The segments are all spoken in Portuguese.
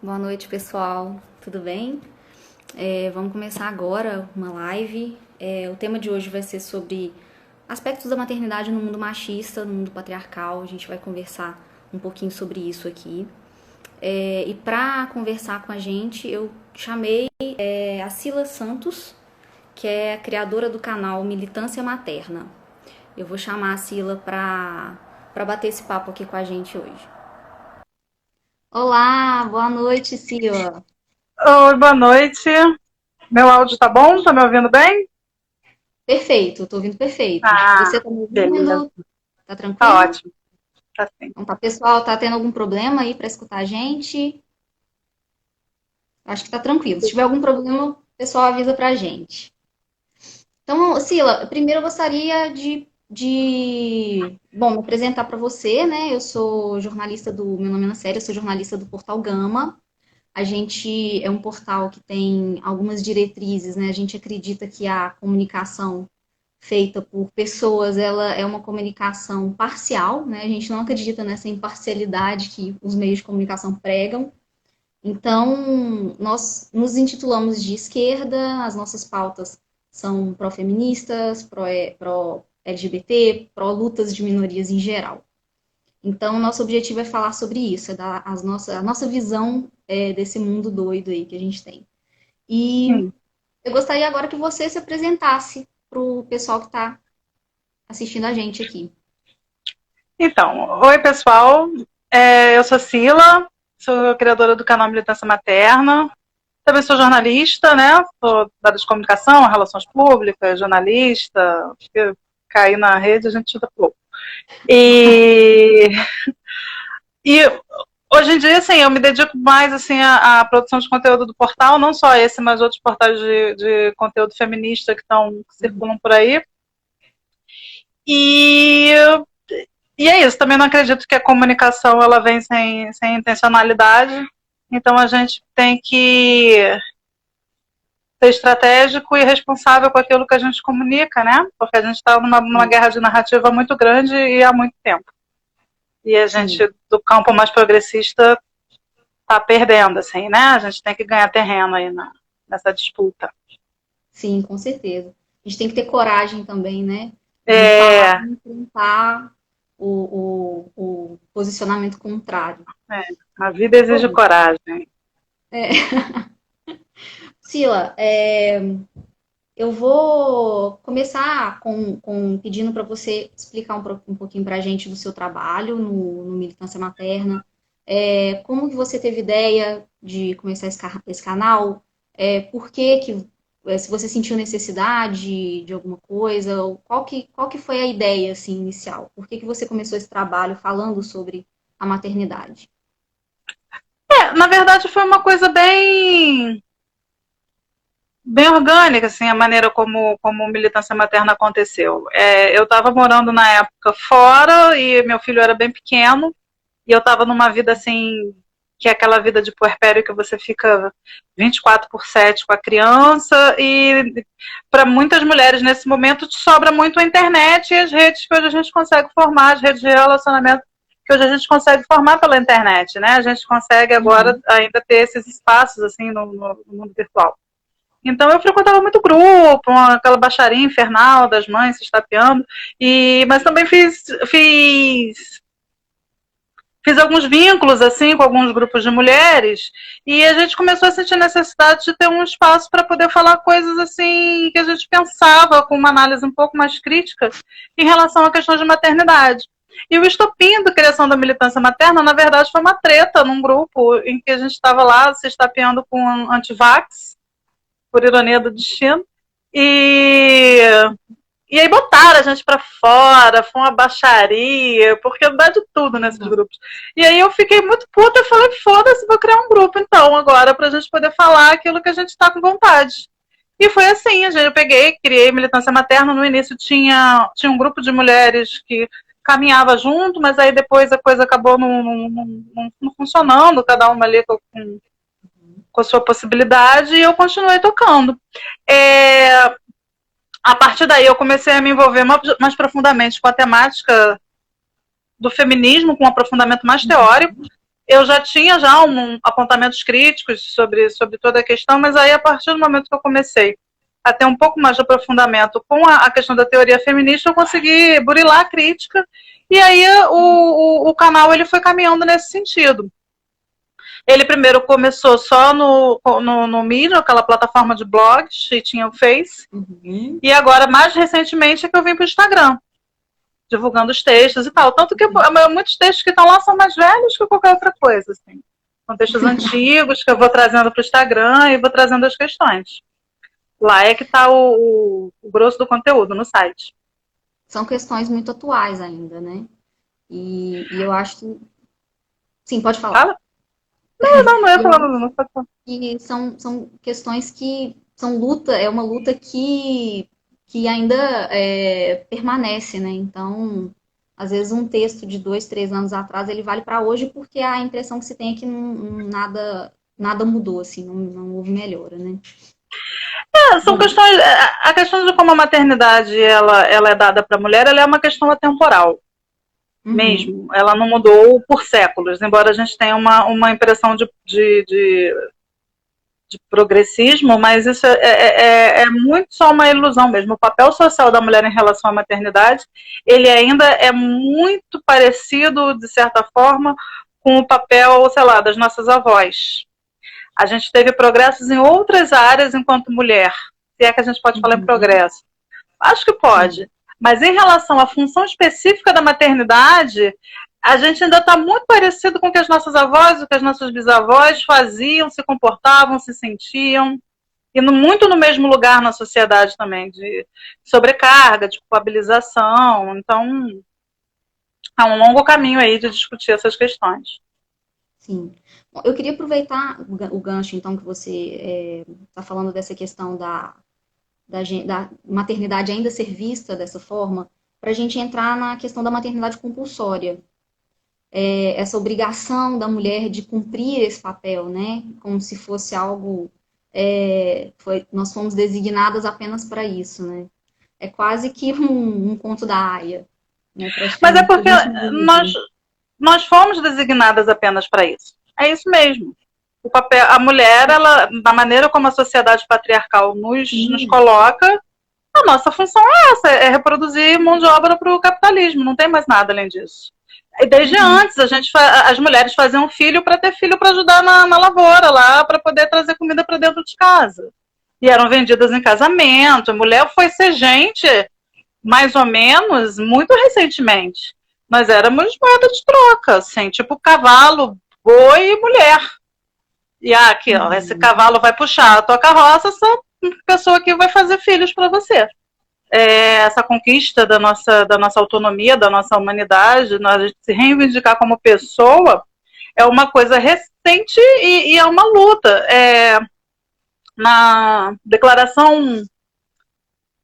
Boa noite, pessoal. Tudo bem? Vamos começar agora uma live. O tema de hoje vai ser sobre aspectos da maternidade no mundo machista, no mundo patriarcal. A gente vai conversar um pouquinho sobre isso aqui. E para conversar com a gente, eu chamei a Sila Santos, que é a criadora do canal Militância Materna. Eu vou chamar a Sila para bater esse papo aqui com a gente hoje. Olá, boa noite, Sila. Oi, boa noite. Meu áudio tá bom? Tá me ouvindo bem? Perfeito, tô ouvindo perfeito. Ah, Você tá me beleza. ouvindo? Tá Tá tranquilo? ótimo. Tá sim. Então tá, pessoal, tá tendo algum problema aí pra escutar a gente? Acho que tá tranquilo. Se tiver algum problema, o pessoal avisa pra gente. Então, Sila, primeiro eu gostaria bom, me apresentar para você, né? Eu sou jornalista meu nome é Ana Séria, eu sou jornalista do Portal Gama. A gente é um portal que tem algumas diretrizes, né? A gente acredita que a comunicação feita por pessoas, ela é uma comunicação parcial, né? A gente não acredita nessa imparcialidade que os meios de comunicação pregam. Então, nós nos intitulamos de esquerda, as nossas pautas são pró-feministas, pró-LGBT, pró-lutas de minorias em geral. Então, nosso objetivo é falar sobre isso, é dar a nossa visão desse mundo doido aí que a gente tem. E Sim. eu gostaria agora que você se apresentasse para o pessoal que está assistindo a gente aqui. Então, oi, pessoal. Eu sou Cila, sou criadora do canal Militância Materna. Também sou jornalista, né? Sou da área de comunicação, relações públicas, jornalista. Acho que cair na rede a gente chuta pouco. E, e hoje em dia, assim, eu me dedico mais assim à produção de conteúdo do portal, não só esse, mas outros portais de conteúdo feminista que circulam por aí. E, e é isso, também não acredito que a comunicação ela vem sem intencionalidade, então a gente tem que ser estratégico e responsável com aquilo que a gente comunica, né? Porque a gente está numa guerra de narrativa muito grande e há muito tempo. E a gente, Sim, do campo mais progressista, está perdendo, assim, né? A gente tem que ganhar terreno aí nessa disputa. sim, com certeza. A gente tem que ter coragem também, né? De falar É, e enfrentar o posicionamento contrário. é, a vida exige Bom, coragem. Sila, eu vou começar pedindo para você explicar um pouquinho para a gente do seu trabalho no Militância Materna. Como que você teve ideia de começar esse canal? Por que se você sentiu necessidade de alguma coisa? Ou qual que foi a ideia assim, inicial? Por que você começou esse trabalho falando sobre a maternidade? Na verdade, foi uma coisa bem orgânica, assim, a maneira como militância materna aconteceu. Eu estava morando na época fora e meu filho era bem pequeno e eu estava numa vida assim, que é aquela vida de puerpério que você fica 24/7 com a criança e para muitas mulheres nesse momento sobra muito a internet e as redes que hoje a gente consegue formar, as redes de relacionamento que hoje a gente consegue formar pela internet, né? A gente consegue agora Uhum. ainda ter esses espaços assim no mundo virtual. Então eu frequentava muito grupo, aquela baixaria infernal das mães se estapeando, mas também fiz alguns vínculos assim com alguns grupos de mulheres e a gente começou a sentir necessidade de ter um espaço para poder falar coisas assim que a gente pensava com uma análise um pouco mais crítica em relação a questões de maternidade. E o estopim da criação da militância materna, na verdade, foi uma treta num grupo em que a gente estava lá se estapeando com antivax, por ironia do destino. E, e aí botaram a gente pra fora, foi uma baixaria, porque dá de tudo nesses grupos. E aí eu fiquei muito puta e falei, foda-se, vou criar um grupo então agora pra gente poder falar aquilo que a gente tá com vontade. E foi assim, eu peguei, criei militância materna, no início tinha um grupo de mulheres que caminhava junto, mas aí depois a coisa acabou não funcionando, cada uma ali com a sua possibilidade, e eu continuei tocando. A partir daí eu comecei a me envolver mais profundamente com a temática do feminismo, com um aprofundamento mais teórico, eu já tinha apontamentos críticos sobre toda a questão, mas aí a partir do momento que eu comecei a ter um pouco mais de aprofundamento com a questão da teoria feminista, eu consegui burilar a crítica, e aí o canal ele foi caminhando nesse sentido. Ele primeiro começou só no Medium, aquela plataforma de blogs, e tinha o Face, e agora, mais recentemente, é que eu vim para o Instagram, divulgando os textos e tal. Tanto que muitos textos que estão lá são mais velhos que qualquer outra coisa, assim. São textos antigos que eu vou trazendo para o Instagram e vou trazendo as questões. Lá é que está o grosso do conteúdo, no site. São questões muito atuais ainda, né? E eu acho que... Sim, pode falar. Fala? Não ia falar, não pode falar. E são questões que são luta, é uma luta que ainda permanece, né? Então, às vezes um texto de 2, 3 anos atrás, ele vale para hoje porque a impressão que se tem é que nada mudou, assim, não houve melhora, né? São questões. A questão de como a maternidade ela é dada para a mulher, ela é uma questão atemporal. Mesmo. Ela não mudou por séculos, embora a gente tenha uma impressão de progressismo, mas isso é muito só uma ilusão mesmo. O papel social da mulher em relação à maternidade, ele ainda é muito parecido, de certa forma, com o papel, sei lá, das nossas avós. A gente teve progressos em outras áreas enquanto mulher, se é que a gente pode falar em progresso. Acho que pode. Mas em relação à função específica da maternidade, a gente ainda está muito parecido com o que as nossas avós, o que as nossas bisavós faziam, se comportavam, se sentiam, e muito no mesmo lugar na sociedade também, de sobrecarga, de culpabilização. Então, há um longo caminho aí de discutir essas questões. Sim. Bom, eu queria aproveitar o gancho, então, que você está falando dessa questão da maternidade ainda ser vista dessa forma, para a gente entrar na questão da maternidade compulsória. Essa obrigação da mulher de cumprir esse papel, né? Como se fosse algo... nós fomos designadas apenas para isso, né? É quase que um conto da Aya. Né? Mas é porque nós fomos designadas apenas para isso. É isso mesmo. O papel, a mulher, ela, da maneira como a sociedade patriarcal nos coloca, a nossa função é essa, é reproduzir mão de obra para o capitalismo, não tem mais nada além disso. E desde antes, as mulheres faziam filho para ter filho para ajudar na lavoura lá, para poder trazer comida para dentro de casa. E eram vendidas em casamento. A mulher foi ser gente, mais ou menos, muito recentemente. Nós éramos moeda de troca, assim, tipo cavalo, boi e mulher. E aqui, ó, esse cavalo vai puxar a tua carroça, essa pessoa aqui vai fazer filhos para você. Essa conquista da nossa autonomia, da nossa humanidade, nós se reivindicar como pessoa, é uma coisa recente e é uma luta. Na Declaração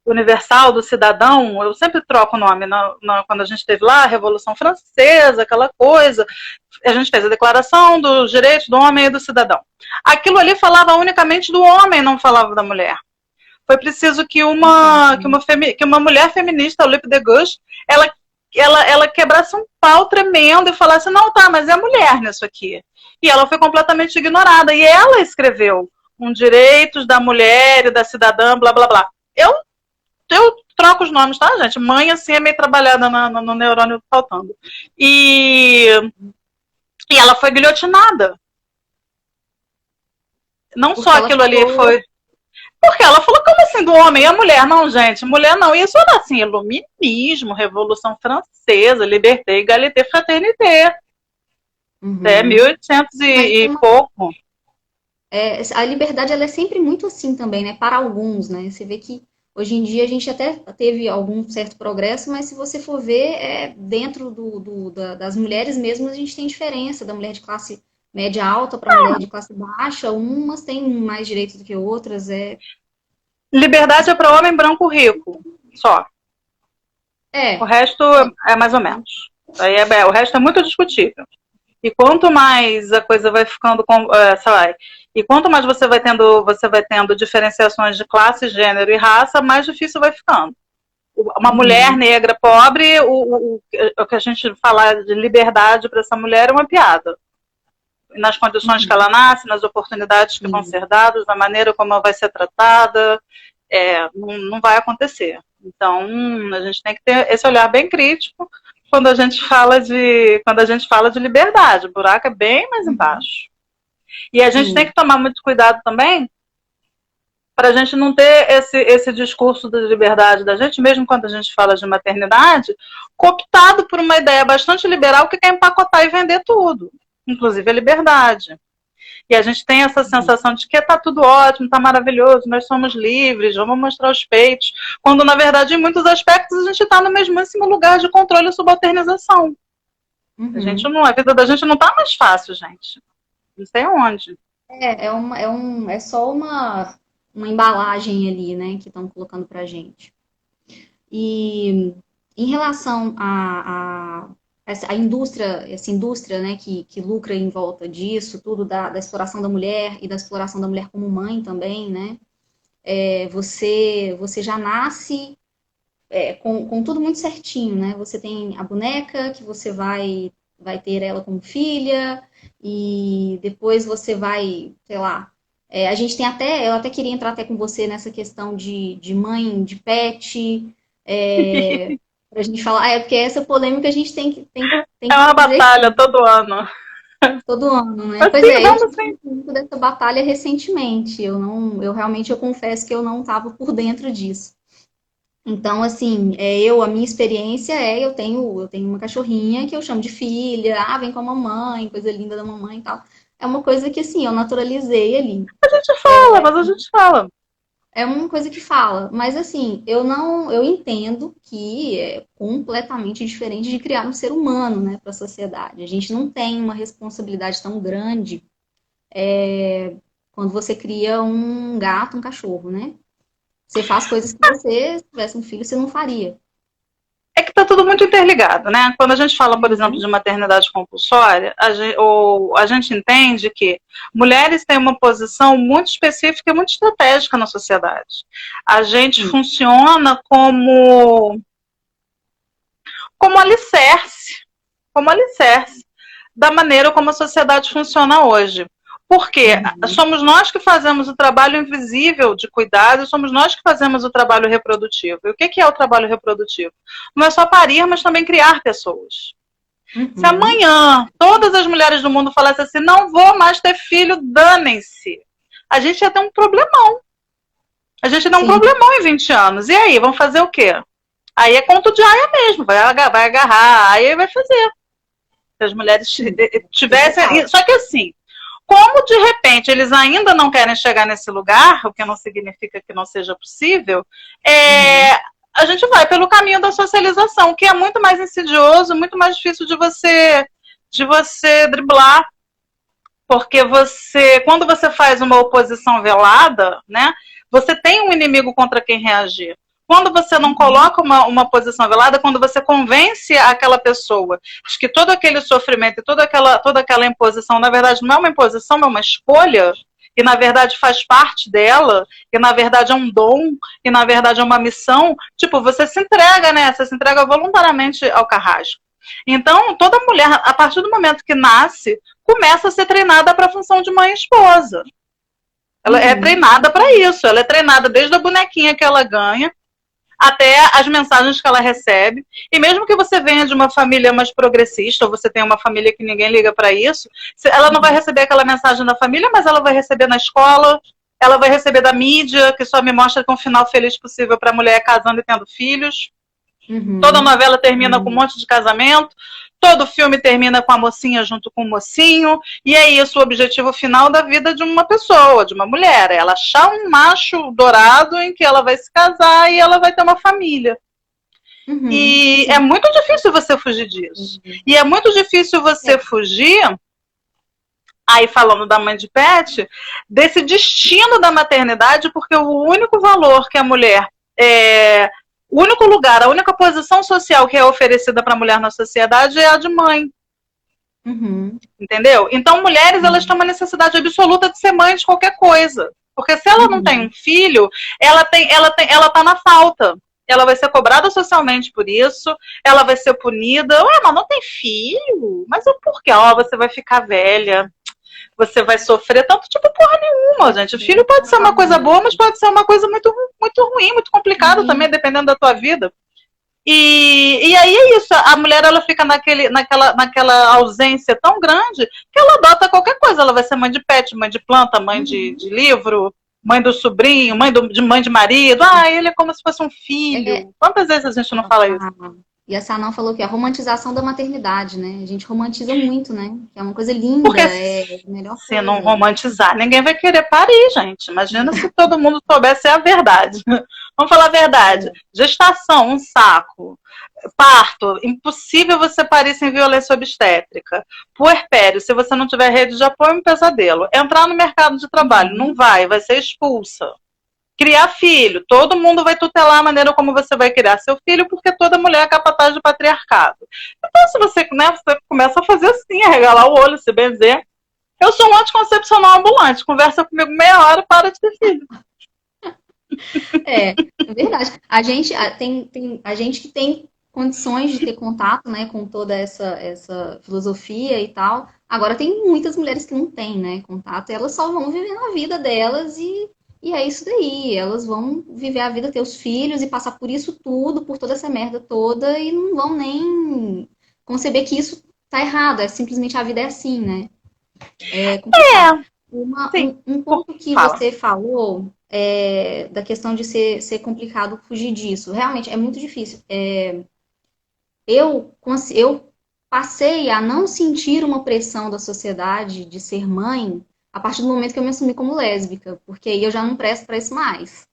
Universal do Cidadão, eu sempre troco o nome, quando a gente esteve lá, a Revolução Francesa, aquela coisa, a gente fez a Declaração dos Direitos do Homem e do Cidadão. Aquilo ali falava unicamente do homem, não falava da mulher. Foi preciso que uma mulher feminista, Olympe de Gouges, ela quebrasse um pau tremendo e falasse, não, tá, mas é mulher nisso aqui. E ela foi completamente ignorada. E ela escreveu Direitos da Mulher e da Cidadã, blá, blá, blá. Eu troco os nomes, tá, gente? Mãe, assim, é meio trabalhada no neurônio faltando. E ela foi guilhotinada. Não só aquilo ali foi... Porque ela falou, como assim, do homem e a mulher? Não, gente, mulher não. Isso era assim, iluminismo, Revolução Francesa, liberté, égalité, fraternité. Até 1800 e pouco. A liberdade, ela é sempre muito assim também, né? Para alguns, né? Você vê que hoje em dia a gente até teve algum certo progresso, mas se você for ver, dentro das mulheres mesmo, a gente tem diferença da mulher de classe média alta para mulher de classe baixa. Umas têm mais direitos do que outras. Liberdade é para homem branco rico, só. O resto é mais ou menos. Aí o resto é muito discutível. E quanto mais a coisa vai ficando, e quanto mais você vai tendo diferenciações de classe, gênero e raça, mais difícil vai ficando. Uma mulher negra pobre, o que a gente fala de liberdade para essa mulher é uma piada. nas condições que ela nasce, nas oportunidades que vão ser dadas, na maneira como ela vai ser tratada, não vai acontecer. Então, a gente tem que ter esse olhar bem crítico quando a gente fala de liberdade. O buraco é bem mais embaixo. E a gente tem que tomar muito cuidado também para a gente não ter esse discurso de liberdade da gente, mesmo quando a gente fala de maternidade, cooptado por uma ideia bastante liberal que quer empacotar e vender tudo, inclusive a liberdade. E a gente tem essa sensação de que está tudo ótimo, está maravilhoso, nós somos livres, vamos mostrar os peitos, quando na verdade em muitos aspectos a gente está no mesmíssimo lugar de controle e subalternização. A vida da gente não está mais fácil, gente. Não sei onde. É só uma embalagem ali, né, que estão colocando pra gente. E em relação à indústria, essa indústria, né, que lucra em volta disso, tudo da exploração da mulher e da exploração da mulher como mãe também, né, você já nasce com tudo muito certinho, né, você tem a boneca que você vai ter ela como filha, e depois você vai, sei lá, a gente tem eu até queria entrar até com você nessa questão de mãe, de pet, pra gente falar, porque essa polêmica a gente tem que é uma batalha todo ano. Todo ano, né? Assim, pois eu tive um pouco dessa batalha recentemente. Eu realmente confesso que eu não estava por dentro disso. Então, assim, a minha experiência eu tenho uma cachorrinha que eu chamo de filha, vem com a mamãe, coisa linda da mamãe e tal. É uma coisa que, assim, eu naturalizei ali. A gente fala, mas a gente fala. É uma coisa que fala, mas assim, eu entendo que é completamente diferente de criar um ser humano, né, para a sociedade. A gente não tem uma responsabilidade tão grande quando você cria um gato, um cachorro, né? Você faz coisas que você, se tivesse um filho, você não faria. É que está tudo muito interligado, né? Quando a gente fala, por exemplo, de maternidade compulsória, a gente entende que mulheres têm uma posição muito específica e muito estratégica na sociedade. A gente funciona como alicerce da maneira como a sociedade funciona hoje. Porque somos nós que fazemos o trabalho invisível de cuidado, somos nós que fazemos o trabalho reprodutivo. E o que é o trabalho reprodutivo? Não é só parir, mas também criar pessoas. Se amanhã todas as mulheres do mundo falassem assim, não vou mais ter filho, danem-se, a gente ia ter um problemão. A gente ia ter um problemão em 20 anos. E aí, vamos fazer o quê? Aí é conto de aia mesmo, vai agarrar, aí vai fazer. Se as mulheres tivessem... Só que assim, como de repente eles ainda não querem chegar nesse lugar, o que não significa que não seja possível, a gente vai pelo caminho da socialização, que é muito mais insidioso, muito mais difícil de você driblar, porque quando você faz uma oposição velada, né, você tem um inimigo contra quem reagir. Quando você não coloca uma posição velada, quando você convence aquela pessoa de que todo aquele sofrimento e toda aquela imposição, na verdade, não é uma imposição, é uma escolha, e na verdade faz parte dela, e na verdade é um dom, e na verdade é uma missão, tipo, você se entrega, né? Você se entrega voluntariamente ao carrasco. Então, toda mulher, a partir do momento que nasce, começa a ser treinada para a função de mãe e esposa. Ela é treinada para isso, ela é treinada desde a bonequinha que ela ganha, até as mensagens que ela recebe. E mesmo que você venha de uma família mais progressista, ou você tenha uma família que ninguém liga para isso, ela não vai receber aquela mensagem da família, mas ela vai receber na escola, ela vai receber da mídia, que só me mostra que é um final feliz possível para a mulher casando e tendo filhos. Toda novela termina com um monte de casamento, todo filme termina com a mocinha junto com o mocinho, e é isso o objetivo final da vida de uma pessoa, de uma mulher, é ela achar um macho dourado em que ela vai se casar e ela vai ter uma família. E é muito difícil você fugir disso. E é muito difícil você fugir, aí falando da mãe de pet, desse destino da maternidade, porque o único valor que a mulher o único lugar, a única posição social que é oferecida para a mulher na sociedade é a de mãe. Entendeu? Então, mulheres, elas têm uma necessidade absoluta de ser mãe de qualquer coisa. Porque se ela não tem um filho, ela tá na falta. Ela vai ser cobrada socialmente por isso, ela vai ser punida. Ué, mas não tem filho? Mas por quê? Você vai ficar velha. você vai sofrer tanto tipo porra nenhuma, gente. O filho pode ser uma coisa boa, mas pode ser uma coisa muito, muito ruim, muito complicada também, dependendo da tua vida. E aí é isso, a mulher ela fica naquela ausência tão grande que ela adota qualquer coisa. Ela vai ser mãe de pet, mãe de planta, mãe de livro, mãe do sobrinho, mãe de marido. Ah, ele é como se fosse um filho. Quantas vezes a gente não fala isso? E a Sanan falou que é a romantização da maternidade, né? A gente romantiza muito, né? Que é uma coisa linda, Porque é a melhor se coisa. não romantizar, ninguém vai querer parir, gente. Imagina se todo mundo soubesse a verdade. Vamos falar a verdade. Gestação, um saco. Parto, impossível você parir sem violência obstétrica. Puerpério, se você não tiver rede de apoio, é um pesadelo. Entrar no mercado de trabalho, não vai ser expulsa. Criar filho, todo mundo vai tutelar a maneira como você vai criar seu filho, porque toda mulher é capataz do patriarcado. Então, se você, você começa a fazer assim, a regalar o olho, se benzer. Eu sou um anticoncepcional ambulante, conversa comigo meia hora, para de ter filho. É verdade. A gente a gente que tem condições de ter contato, né, com toda essa filosofia e tal. Agora tem muitas mulheres que não têm, né, contato, e elas só vão vivendo a vida delas e é isso daí. Elas vão viver a vida, ter os filhos e passar por isso tudo, por toda essa merda toda e não vão nem conceber que isso tá errado. É simplesmente a vida é assim, né? É complicado. Um ponto que você falou da questão de ser complicado fugir disso. Realmente, é muito difícil. Eu passei a não sentir uma pressão da sociedade de ser mãe a partir do momento que eu me assumi como lésbica, porque aí eu já não presto para isso mais.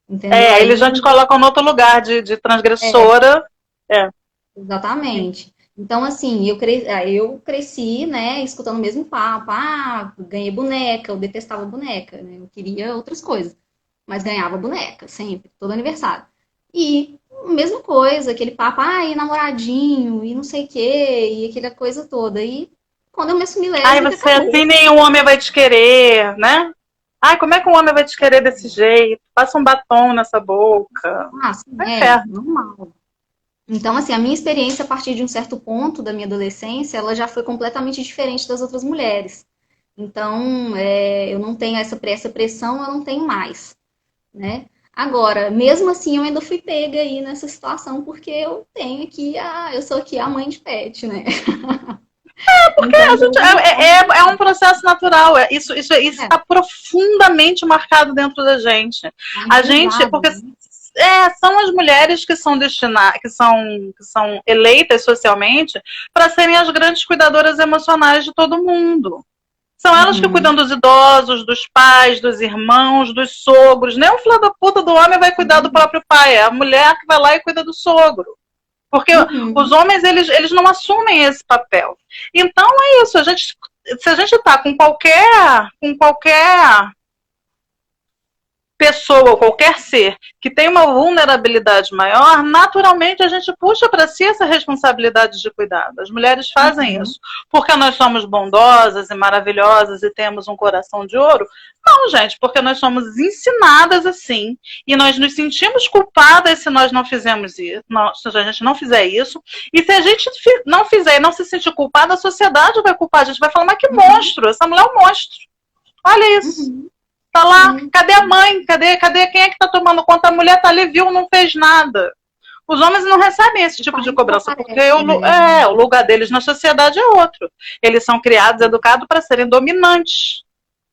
Entendeu? Eles já te colocam no outro lugar de transgressora. Exatamente. Então, assim, eu cresci, né, escutando o mesmo papo. Ah, ganhei boneca, eu detestava boneca, né? Eu queria outras coisas. Mas ganhava boneca, sempre, todo aniversário. E mesma coisa, aquele papo, e namoradinho, e não sei o quê, e aquela coisa toda. E quando eu me assumi lésbica, você assim, nenhum homem vai te querer, né? Como é que um homem vai te querer desse jeito? Passa um batom nessa boca. Sim, normal. Então, assim, a minha experiência a partir de um certo ponto da minha adolescência, ela já foi completamente diferente das outras mulheres. Então, eu não tenho essa pressão, eu não tenho mais, né? Agora, mesmo assim, eu ainda fui pega aí nessa situação, porque eu tenho aqui, eu sou aqui a mãe de pet, né? Porque então, a gente, é um processo natural, isso está profundamente marcado dentro da gente. A gente, porque são as mulheres que são destinadas, que são eleitas socialmente para serem as grandes cuidadoras emocionais de todo mundo. São elas que cuidam dos idosos, dos pais, dos irmãos, dos sogros. Nem o filho da puta do homem vai cuidar do próprio pai, é a mulher que vai lá e cuida do sogro. Porque os homens, eles não assumem esse papel. Então é isso, se a gente está com qualquer pessoa ou qualquer ser que tem uma vulnerabilidade maior, naturalmente a gente puxa para si essa responsabilidade de cuidado. As mulheres fazem isso porque nós somos bondosas e maravilhosas e temos um coração de ouro? Não, gente, porque nós somos ensinadas assim e nós nos sentimos culpadas se nós não fizemos isso, se a gente não fizer isso. E se a gente não fizer e não se sentir culpada, a sociedade vai culpar. A gente vai falar, mas que monstro, essa mulher é um monstro. Olha isso. Tá lá, cadê a mãe? Cadê quem é que tá tomando conta? A mulher tá ali, viu, não fez nada. Os homens não recebem esse tipo de cobrança, porque o lugar deles na sociedade é outro. Eles são criados, educados para serem dominantes,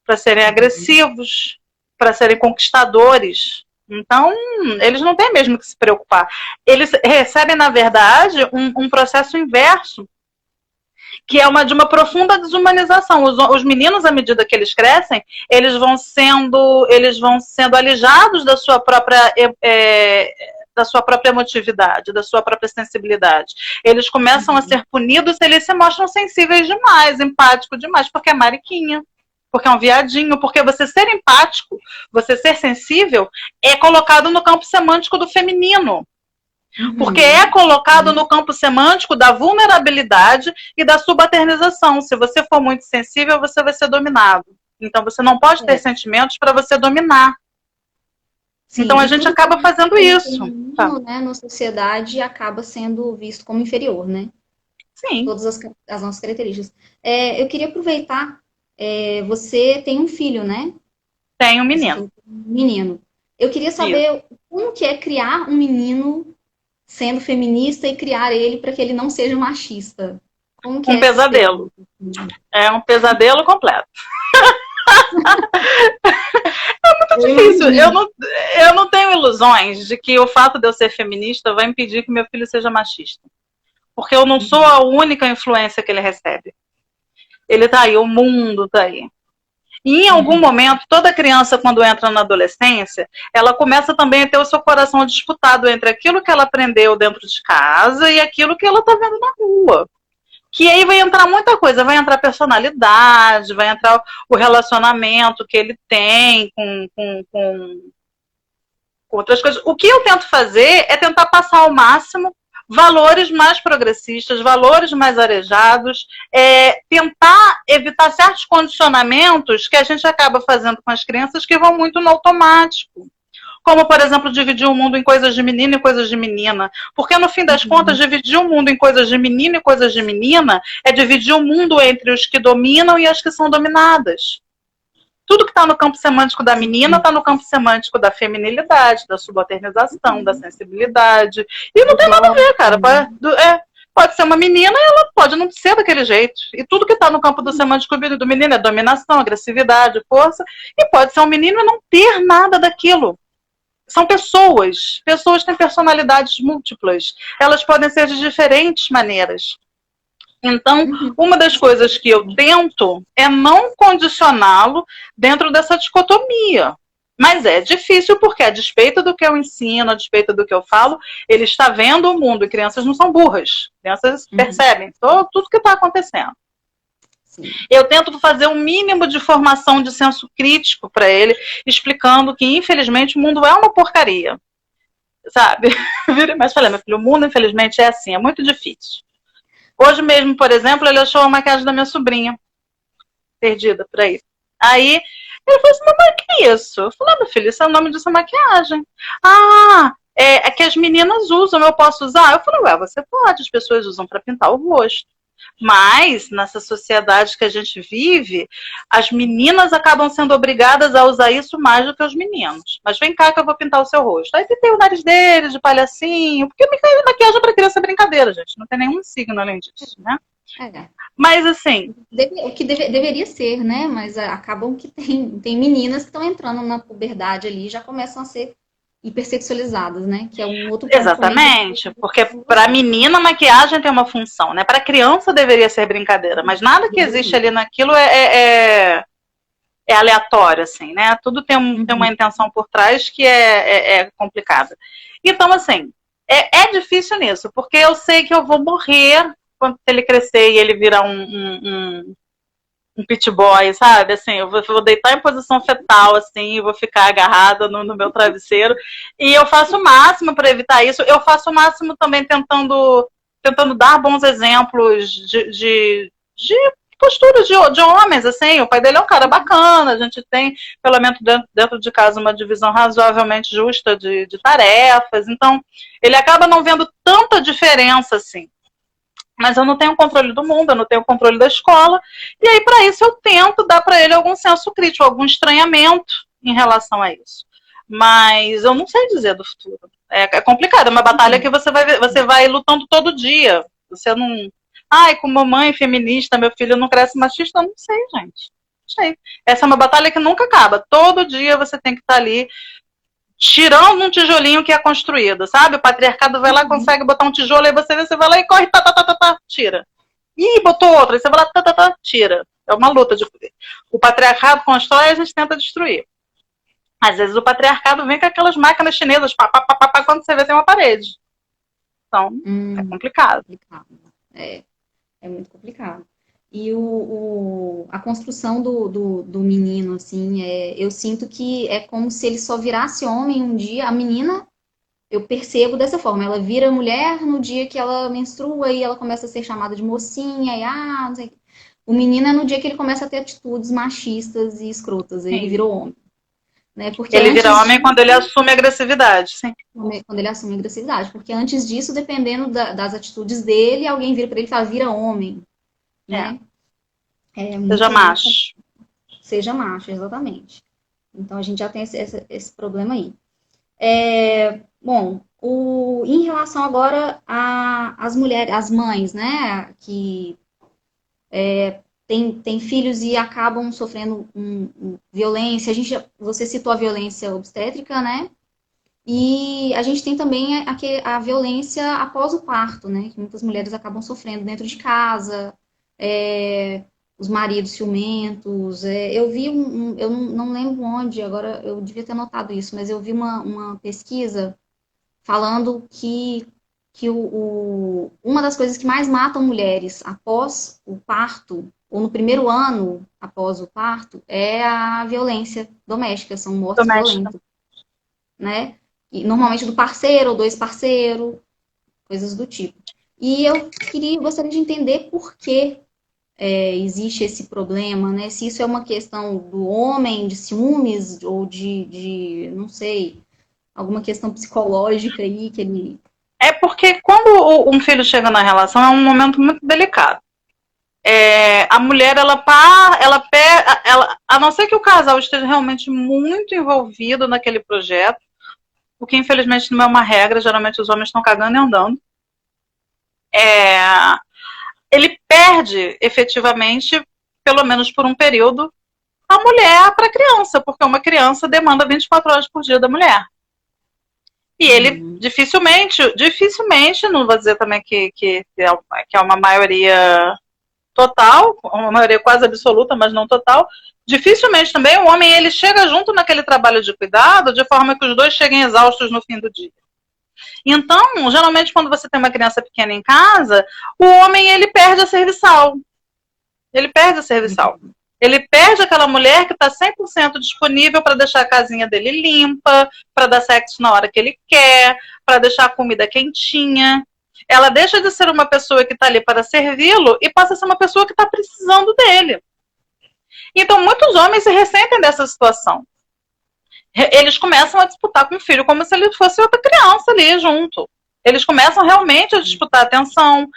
para serem agressivos, para serem conquistadores. Então, eles não têm mesmo que se preocupar. Eles recebem, na verdade, um processo inverso, que é de uma profunda desumanização. Os meninos, à medida que eles crescem, eles vão sendo alijados da sua própria emotividade, da sua própria sensibilidade. Eles começam a ser punidos, eles se mostram sensíveis demais, empáticos demais, porque é mariquinha, porque é um viadinho, porque você ser empático, você ser sensível, é colocado no campo semântico do feminino. Porque é colocado no campo semântico da vulnerabilidade e da subalternização. Se você for muito sensível, você vai ser dominado. Então você não pode ter sentimentos para você dominar. Sim, então a gente acaba fazendo isso. Né, na sociedade acaba sendo visto como inferior, né? Sim. Todas as nossas características. Eu queria aproveitar você tem um filho, né? Tem um Você menino. falou que é um menino. Eu queria Isso. saber como que é criar um menino sendo feminista e criar ele para que ele não seja machista. Como que Um é essa pesadelo. experiência? É um pesadelo completo. Eu Difícil. imagino. Eu não tenho ilusões de que o fato de eu ser feminista vai impedir que meu filho seja machista. Porque eu não sou a única influência que ele recebe. Ele tá aí, o mundo tá aí. E em algum Uhum. momento, toda criança, quando entra na adolescência, ela começa também a ter o seu coração disputado entre aquilo que ela aprendeu dentro de casa e aquilo que ela tá vendo na rua. Que aí vai entrar muita coisa, vai entrar personalidade, vai entrar o relacionamento que ele tem com outras coisas. O que eu tento fazer é tentar passar ao máximo valores mais progressistas, valores mais arejados, tentar evitar certos condicionamentos que a gente acaba fazendo com as crianças que vão muito no automático. Como, por exemplo, dividir o mundo em coisas de menino e coisas de menina. Porque, no fim das contas, dividir o mundo em coisas de menino e coisas de menina é dividir o mundo entre os que dominam e as que são dominadas. Tudo que está no campo semântico da menina está no campo semântico da feminilidade, da subalternização, da sensibilidade. E não tem nada a ver, cara. Pode ser uma menina e ela pode não ser daquele jeito. E tudo que está no campo do semântico do menino é dominação, agressividade, força. E pode ser um menino e não ter nada daquilo. São pessoas. Pessoas têm personalidades múltiplas. Elas podem ser de diferentes maneiras. Então, Uhum. uma das coisas que eu tento é não condicioná-lo dentro dessa dicotomia. Mas é difícil porque, a despeito do que eu ensino, a despeito do que eu falo, ele está vendo o mundo. E crianças não são burras. Crianças Uhum. percebem tudo que está acontecendo. Sim. Eu tento fazer um mínimo de formação de senso crítico para ele, explicando que, infelizmente, o mundo é uma porcaria. Sabe? Mas falei, meu filho, o mundo, infelizmente, é assim, é muito difícil. Hoje mesmo, por exemplo, ele achou a maquiagem da minha sobrinha perdida por aí. Aí ele falou assim, mamãe, que é isso? Eu falei, meu filho, isso é o nome dessa maquiagem. Ah, é que as meninas usam, eu posso usar? Eu falei, ué, você pode, as pessoas usam para pintar o rosto. Mas, nessa sociedade que a gente vive, as meninas acabam sendo obrigadas a usar isso mais do que os meninos. Mas vem cá que eu vou pintar o seu rosto. Aí pintei o nariz dele de palhacinho, porque maquiagem para criança é brincadeira, gente. Não tem nenhum signo além disso, né? É. Mas, assim, O que deveria ser, né? Mas acabam que tem meninas que estão entrando na puberdade ali e já começam a ser hipersexualizadas, né? Que é um outro ponto também que exatamente, porque para menina a maquiagem tem uma função, né? Para criança deveria ser brincadeira, mas nada que existe deveria. ali naquilo é aleatório, assim, né? Tudo tem uma Uhum. intenção por trás que é complicada. Então, assim, é difícil nisso, porque eu sei que eu vou morrer quando ele crescer e ele virar um pit boy, sabe? Assim, eu vou deitar em posição fetal, assim, e vou ficar agarrada no meu travesseiro. E eu faço o máximo para evitar isso. Eu faço o máximo também tentando dar bons exemplos de posturas de homens, assim. O pai dele é um cara bacana, a gente tem, pelo menos dentro de casa, uma divisão razoavelmente justa de tarefas. Então, ele acaba não vendo tanta diferença, assim. Mas eu não tenho controle do mundo, eu não tenho controle da escola. E aí, para isso, eu tento dar para ele algum senso crítico, algum estranhamento em relação a isso. Mas eu não sei dizer do futuro. É complicado, é uma batalha que você vai lutando todo dia. Você não. Ai, com mamãe feminista, meu filho não cresce machista, eu não sei, gente. Não sei. Essa é uma batalha que nunca acaba. Todo dia você tem que estar ali tirando um tijolinho que é construído, sabe? O patriarcado vai lá, consegue botar um tijolo, aí você vai lá e corre, tira. Ih, botou outro, aí você vai lá, tira. É uma luta de poder. O patriarcado constrói e a gente tenta destruir. Às vezes o patriarcado vem com aquelas máquinas chinesas, quando você vê tem uma parede. Então, é complicado. Complicado. É muito complicado. E a construção do menino, assim, eu sinto que é como se ele só virasse homem um dia. A menina, eu percebo dessa forma. Ela vira mulher no dia que ela menstrua e ela começa a ser chamada de mocinha. E, não sei. O menino é no dia que ele começa a ter atitudes machistas e escrotas. Ele Sim. virou homem. Né? Porque Ele vira antes homem disso, quando ele assume agressividade, sim. quando ele assume agressividade. Porque antes disso, dependendo das atitudes dele, alguém vira para ele e fala, vira homem. É. Né? É Seja muito, muito macho. seja macho, exatamente. Então a gente já tem esse problema aí. Bom, em relação agora às mulheres, às mães, né, que têm filhos e acabam sofrendo violência. Você citou a violência obstétrica, né? E a gente tem também a violência após o parto, né? Que muitas mulheres acabam sofrendo dentro de casa, os maridos ciumentos. Eu vi eu não lembro onde, agora eu devia ter notado isso, mas eu vi uma pesquisa falando que uma das coisas que mais matam mulheres após o parto, ou no primeiro ano após o parto, é a violência doméstica, são mortes Doméstica. violentas, né? E normalmente do parceiro ou dois parceiros, coisas do tipo. E eu gostaria de entender por que existe esse problema, né? Se isso é uma questão do homem, de ciúmes, ou não sei, alguma questão psicológica aí que ele. É porque quando um filho chega na relação é um momento muito delicado. A mulher, a não ser que o casal esteja realmente muito envolvido naquele projeto, o que infelizmente não é uma regra, geralmente os homens estão cagando e andando. Ele perde efetivamente, pelo menos por um período, a mulher para a criança, porque uma criança demanda 24 horas por dia da mulher. E ele dificilmente, não vou dizer também que é uma maioria total, uma maioria quase absoluta, mas não total, dificilmente também o homem ele chega junto naquele trabalho de cuidado de forma que os dois cheguem exaustos no fim do dia. Então, geralmente quando você tem uma criança pequena em casa, o homem ele perde a serviçal. Ele perde a serviçal. Ele perde aquela mulher que está 100% disponível para deixar a casinha dele limpa, para dar sexo na hora que ele quer, para deixar a comida quentinha. Ela deixa de ser uma pessoa que está ali para servi-lo e passa a ser uma pessoa que está precisando dele. Então, muitos homens se ressentem dessa situação. Eles começam a disputar com o filho como se ele fosse outra criança ali junto. Eles começam realmente a disputar atenção,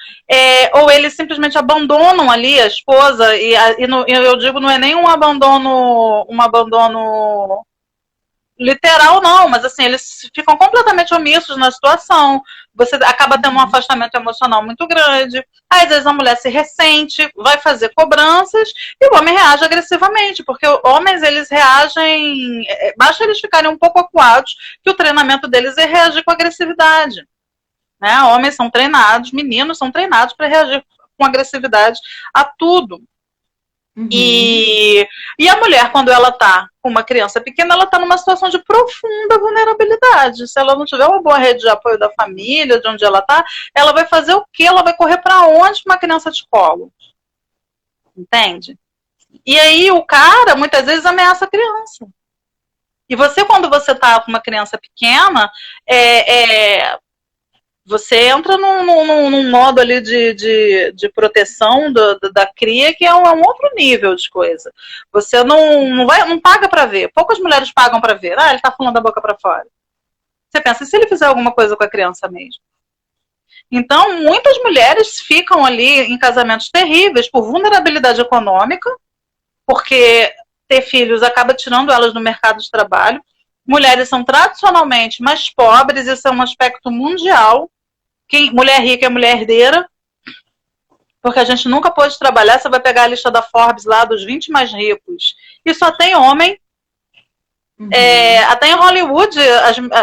ou eles simplesmente abandonam ali a esposa, eu digo, não é nem um abandono literal, não, mas assim, eles ficam completamente omissos na situação, você acaba tendo um afastamento emocional muito grande, às vezes a mulher se ressente, vai fazer cobranças, e o homem reage agressivamente, porque homens, eles reagem, basta eles ficarem um pouco acuados, que o treinamento deles é reagir com agressividade. Né? Homens são treinados, meninos são treinados para reagir com agressividade a tudo. Uhum. E a mulher, quando ela está com uma criança pequena, ela está numa situação de profunda vulnerabilidade. Se ela não tiver uma boa rede de apoio da família, de onde ela está, ela vai fazer o quê? Ela vai correr para onde uma criança de colo? Entende? E aí o cara, muitas vezes, ameaça a criança. E você, quando você está com uma criança pequena, você entra num modo ali de proteção da cria que é um outro nível de coisa. Você não paga para ver. Poucas mulheres pagam para ver. Ele tá falando da boca para fora. Você pensa, e se ele fizer alguma coisa com a criança mesmo? Então, muitas mulheres ficam ali em casamentos terríveis por vulnerabilidade econômica, porque ter filhos acaba tirando elas do mercado de trabalho. Mulheres são tradicionalmente mais pobres, isso é um aspecto mundial. Mulher rica é mulher herdeira, porque a gente nunca pôde trabalhar. Você vai pegar a lista da Forbes lá dos 20 mais ricos e só tem homem. Uhum. Até em Hollywood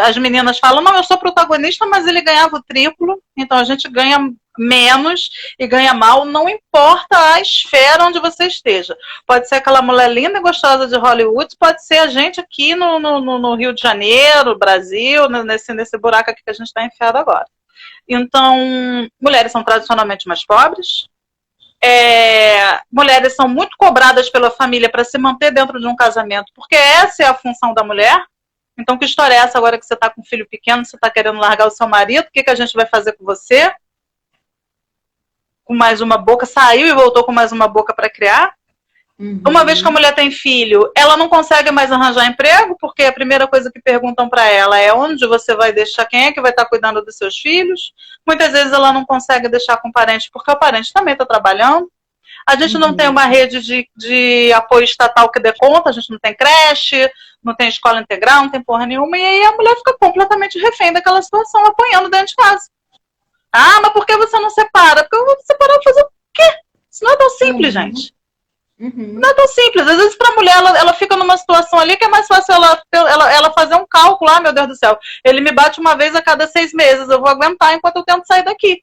as meninas falam, não, eu sou protagonista, mas ele ganhava o triplo, então a gente ganha menos e ganha mal, não importa a esfera onde você esteja. Pode ser aquela mulher linda e gostosa de Hollywood, pode ser a gente aqui no Rio de Janeiro, Brasil, nesse buraco aqui que a gente está enfiado agora. Então, mulheres são tradicionalmente mais pobres, mulheres são muito cobradas pela família para se manter dentro de um casamento, porque essa é a função da mulher. Então, que história é essa agora que você está com um filho pequeno, você está querendo largar o seu marido, o que a gente vai fazer com você? Com mais uma boca, saiu e voltou com mais uma boca para criar? Uhum. Uma vez que a mulher tem filho, ela não consegue mais arranjar emprego, porque a primeira coisa que perguntam para ela é onde você vai deixar, quem é que vai estar cuidando dos seus filhos. Muitas vezes ela não consegue deixar com o parente, porque o parente também está trabalhando. A gente não tem uma rede de apoio estatal que dê conta, a gente não tem creche, não tem escola integral, não tem porra nenhuma, e aí a mulher fica completamente refém daquela situação, apanhando dentro de casa. Ah, mas por que você não separa? Porque eu vou separar pra fazer o quê? Isso não é tão simples, gente. Não é tão simples. Às vezes, pra mulher, ela fica numa situação ali que é mais fácil ela fazer um cálculo. Ah, meu Deus do céu, ele me bate uma vez a cada 6 meses, eu vou aguentar enquanto eu tento sair daqui.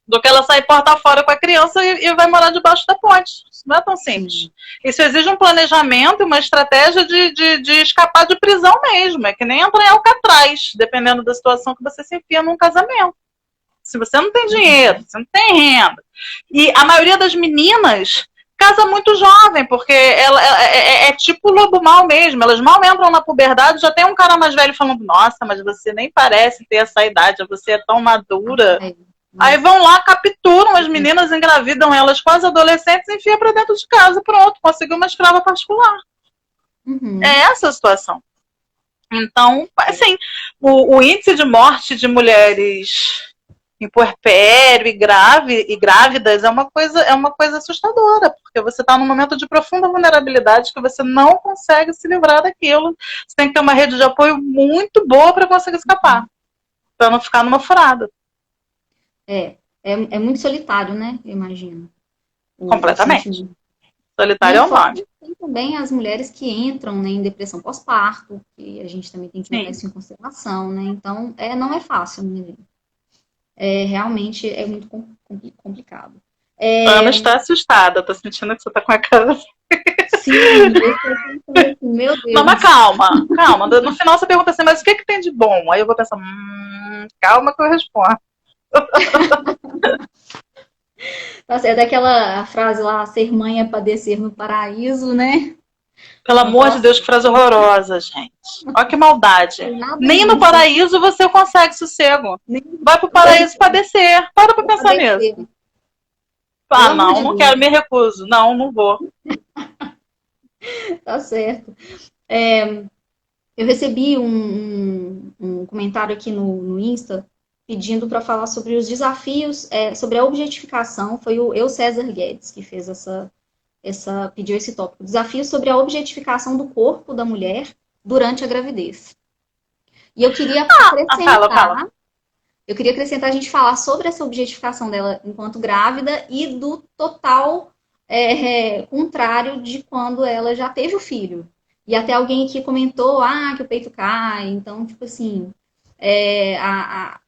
Do que ela sair porta fora com a criança e vai morar debaixo da ponte. Isso não é tão simples. Isso exige um planejamento e uma estratégia de escapar de prisão mesmo. É que nem entrar em Alcatraz, dependendo da situação que você se enfia num casamento. Se você não tem dinheiro, você não tem renda. E a maioria das meninas casa muito jovem, porque ela é tipo lobo mal mesmo. Elas mal entram na puberdade, já tem um cara mais velho falando: nossa, mas você nem parece ter essa idade, você é tão madura. Aí vão lá, capturam as meninas, engravidam elas quase adolescentes e enfiam pra dentro de casa. Pronto, conseguiu uma escrava particular. É essa a situação. Então, assim, o índice de morte de mulheres em puerpério e grávidas é uma coisa assustadora, porque você está num momento de profunda vulnerabilidade que você não consegue se livrar daquilo. Você tem que ter uma rede de apoio muito boa para conseguir escapar, para não ficar numa furada. É muito solitário, né? Eu imagino. Completamente. Solitário é o nome. Tem também as mulheres que entram, né, em depressão pós-parto, que a gente também tem que levar isso em consideração, né? Então, não é fácil, né, gente? Realmente é muito complicado. Ana está assustada, tô sentindo que você tá com a cara assim. Sim, eu tô pensando assim, meu Deus. Não, mas calma. No final você pergunta assim, mas o que tem de bom? Aí eu vou pensar, calma que eu respondo. É daquela frase lá, ser mãe é padecer no paraíso, né? Pelo amor de Deus, que frase horrorosa, gente. Olha que maldade. Nem no paraíso você consegue sossego. Vai pro paraíso padecer. Para pra pensar nisso. Ah, não quero, me recuso. Não vou. Tá certo. Eu recebi um comentário aqui no Insta pedindo para falar sobre os desafios, sobre a objetificação. Foi o César Guedes que fez pediu esse tópico. Desafios sobre a objetificação do corpo da mulher durante a gravidez. E eu queria acrescentar... Fala. Eu queria acrescentar a gente falar sobre essa objetificação dela enquanto grávida e do total contrário de quando ela já teve o filho. E até alguém aqui comentou, que o peito cai. Então, tipo assim,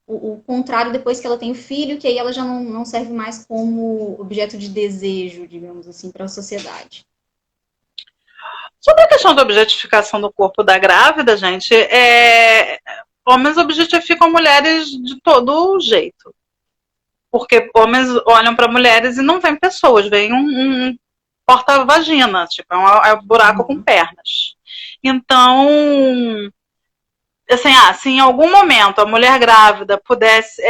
o contrário depois que ela tem o filho, que aí ela já não serve mais como objeto de desejo, digamos assim, para a sociedade. Sobre a questão da objetificação do corpo da grávida, gente, homens objetificam mulheres de todo jeito. Porque homens olham para mulheres e não veem pessoas, veem um porta-vagina, tipo, é um buraco com pernas. Então, assim, se em algum momento a mulher grávida pudesse,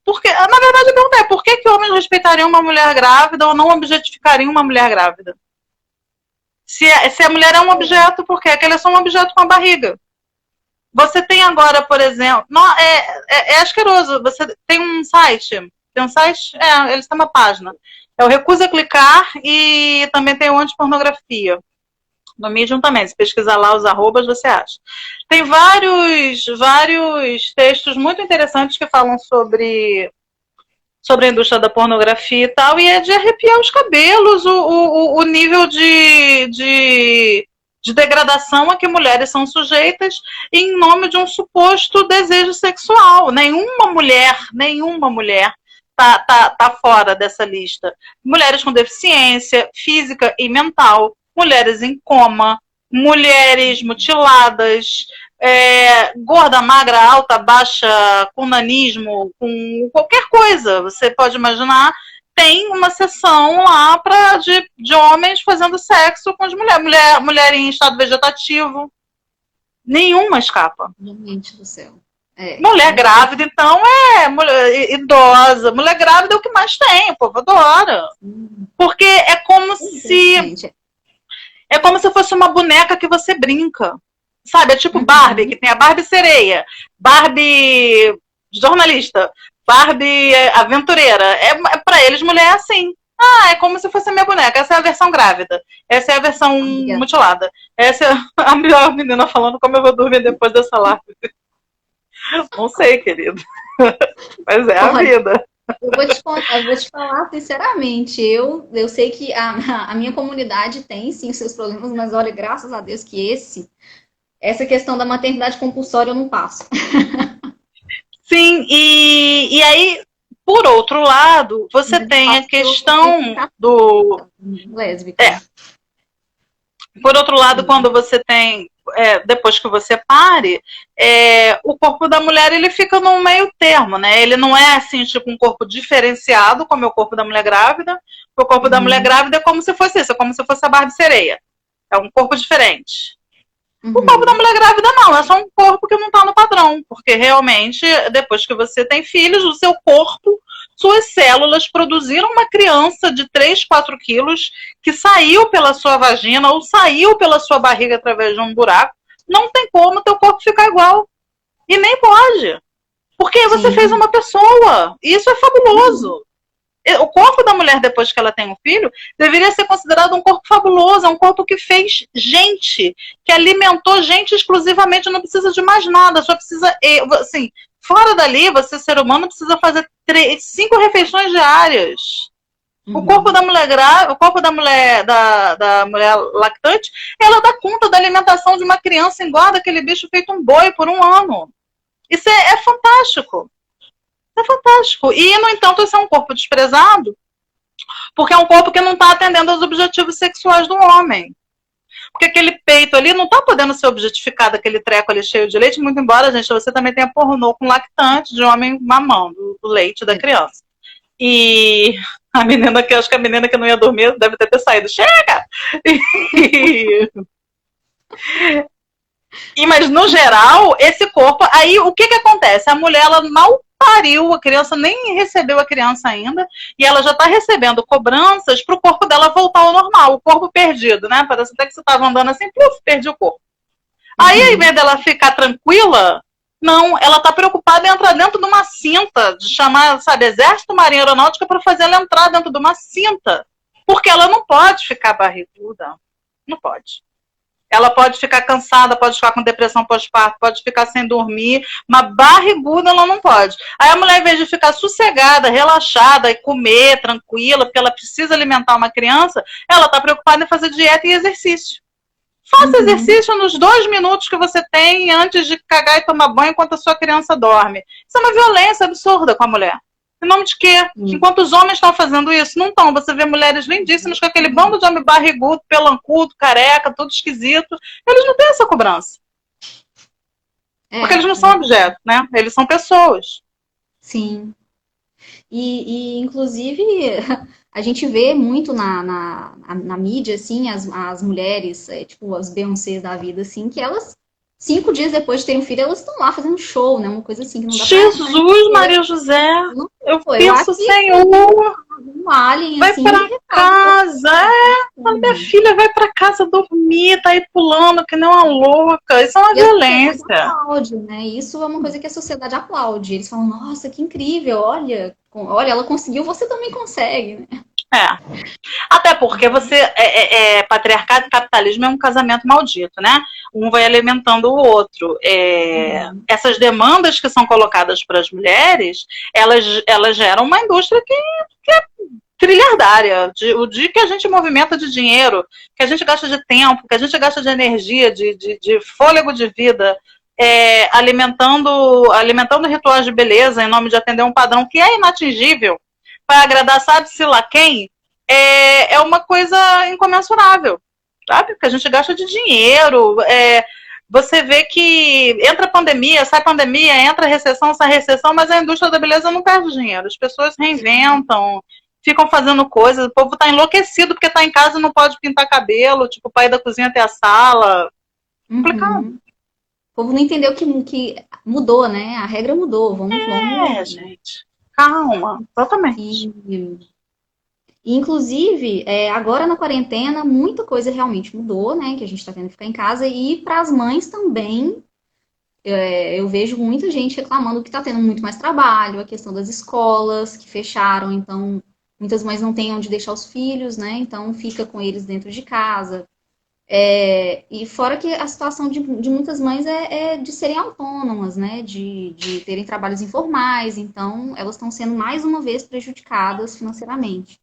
porque, na verdade, a pergunta é, por que homens respeitariam uma mulher grávida ou não objetificariam uma mulher grávida? Se a mulher é um objeto, por quê? Porque ela é só um objeto com a barriga. Você tem agora, por exemplo... é asqueroso. Você tem um site... eles têm uma página. É o Recusa Clicar e também tem o Antipornografia. No Medium também. Se pesquisar lá os arrobas, você acha. Tem vários textos muito interessantes que falam sobre a indústria da pornografia e tal, e é de arrepiar os cabelos o nível de degradação a que mulheres são sujeitas em nome de um suposto desejo sexual. Nenhuma mulher tá fora dessa lista. Mulheres com deficiência física e mental, mulheres em coma, mulheres mutiladas, gorda, magra, alta, baixa, com nanismo, com qualquer coisa, você pode imaginar, tem uma seção lá de homens fazendo sexo com as mulheres. Mulher em estado vegetativo. Nenhuma escapa. Gente do céu. Mulher grávida, então, mulher idosa. Mulher grávida é o que mais tem, o povo adora. Porque é como se... É como se fosse uma boneca que você brinca. Sabe? É tipo Barbie, que tem a Barbie sereia, Barbie jornalista, Barbie aventureira. Pra eles, mulher é assim. Ah, é como se fosse a minha boneca. Essa é a versão grávida. Essa é a versão mutilada. Essa é a melhor menina falando como eu vou dormir depois dessa live. Não sei, querido. Mas é a vida. Eu vou te falar sinceramente, eu sei que a minha comunidade tem sim os seus problemas, mas olha, graças a Deus que essa questão da maternidade compulsória eu não passo. Sim, e aí, por outro lado, você tem a questão do. Lésbica. Por outro lado, quando você tem, depois que você pare, o corpo da mulher ele fica no meio termo, né? Ele não é assim, tipo, um corpo diferenciado, como é o corpo da mulher grávida. O corpo da mulher grávida é como se fosse isso, é como se fosse a Barbie sereia. É um corpo diferente. O corpo da mulher grávida não, é só um corpo que não está no padrão, porque realmente, depois que você tem filhos, o seu corpo, suas células produziram uma criança de 3, 4 quilos que saiu pela sua vagina ou saiu pela sua barriga através de um buraco. Não tem como o teu corpo ficar igual. E nem pode. Porque você fez uma pessoa. E isso é fabuloso. O corpo da mulher, depois que ela tem um filho, deveria ser considerado um corpo fabuloso, é um corpo que fez gente, que alimentou gente exclusivamente, não precisa de mais nada, só precisa, assim, fora dali, você, ser humano, precisa fazer 5 refeições diárias. O corpo da mulher grávida, o corpo da mulher, da mulher lactante, ela dá conta da alimentação de uma criança, engorda aquele bicho feito um boi por um ano. Isso é fantástico. É fantástico. E, no entanto, esse é um corpo desprezado, porque é um corpo que não está atendendo aos objetivos sexuais do homem. Porque aquele peito ali não está podendo ser objetificado, aquele treco ali cheio de leite, muito embora, gente, você também tenha pornô com lactante de homem mamando o leite da criança. E a menina que, acho que a menina que não ia dormir deve ter saído. Chega! Mas, no geral, esse corpo... Aí, o que acontece? A mulher, ela mal pariu, a criança nem recebeu a criança ainda, e ela já está recebendo cobranças para o corpo dela voltar ao normal, o corpo perdido, né? Parece até que você estava andando assim, puf, perdi o corpo. Aí, ao invés dela ficar tranquila, não, ela está preocupada em entrar dentro de uma cinta, de chamar, sabe, Exército Marinha Aeronáutica para fazer ela entrar dentro de uma cinta, porque ela não pode ficar barriguda, não pode. Ela pode ficar cansada, pode ficar com depressão pós-parto, pode ficar sem dormir, mas barriguda ela não pode. Aí a mulher, em vez de ficar sossegada, relaxada e comer tranquila, porque ela precisa alimentar uma criança, ela está preocupada em fazer dieta e exercício. Faça exercício nos 2 minutos que você tem antes de cagar e tomar banho enquanto a sua criança dorme. Isso é uma violência absurda com a mulher. Em nome de quê? Enquanto os homens estão fazendo isso, não estão. Você vê mulheres lindíssimas com aquele bando de homem barrigudo, pelancudo, careca, tudo esquisito. Eles não têm essa cobrança. Porque eles não são objetos, né? Eles são pessoas. Sim. E inclusive, a gente vê muito na mídia, assim, as mulheres, tipo, as Beyoncés da vida, assim, que elas 5 dias depois de terem um filho, elas estão lá fazendo show, né? Uma coisa assim que não dá Jesus, Maria José! Eu penso, Senhor! Um alien, vai assim, pra casa, minha filha vai pra casa dormir, tá aí pulando que nem uma louca. Isso é uma violência. Aplaude, né? Isso é uma coisa que a sociedade aplaude. Eles falam, nossa, que incrível, olha, ela conseguiu, você também consegue, né? Até porque patriarcado e capitalismo é um casamento maldito, né? Um vai alimentando o outro. Essas demandas que são colocadas para as mulheres, elas geram uma indústria que é trilhardária. O dia que a gente movimenta de dinheiro, que a gente gasta de tempo, que a gente gasta de energia, de fôlego de vida, alimentando rituais de beleza em nome de atender um padrão que é inatingível, para agradar sabe-se lá quem, é uma coisa incomensurável, sabe? Porque a gente gasta de dinheiro, você vê que entra pandemia, sai pandemia, entra recessão, sai recessão, mas a indústria da beleza não perde dinheiro. As pessoas reinventam, ficam fazendo coisas, o povo tá enlouquecido porque tá em casa e não pode pintar cabelo, tipo, o pai da cozinha até a sala. Complicado. O povo não entendeu que mudou, né? A regra mudou. Vamos. Gente. Calma, exatamente. Inclusive, agora na quarentena, muita coisa realmente mudou, né? Que a gente tá tendo que ficar em casa. E para as mães também, Eu vejo muita gente reclamando que está tendo muito mais trabalho, a questão das escolas que fecharam, então muitas mães não têm onde deixar os filhos, né? Então fica com eles dentro de casa. E fora que a situação de muitas mães é de serem autônomas, né? De terem trabalhos informais, então elas estão sendo mais uma vez prejudicadas financeiramente,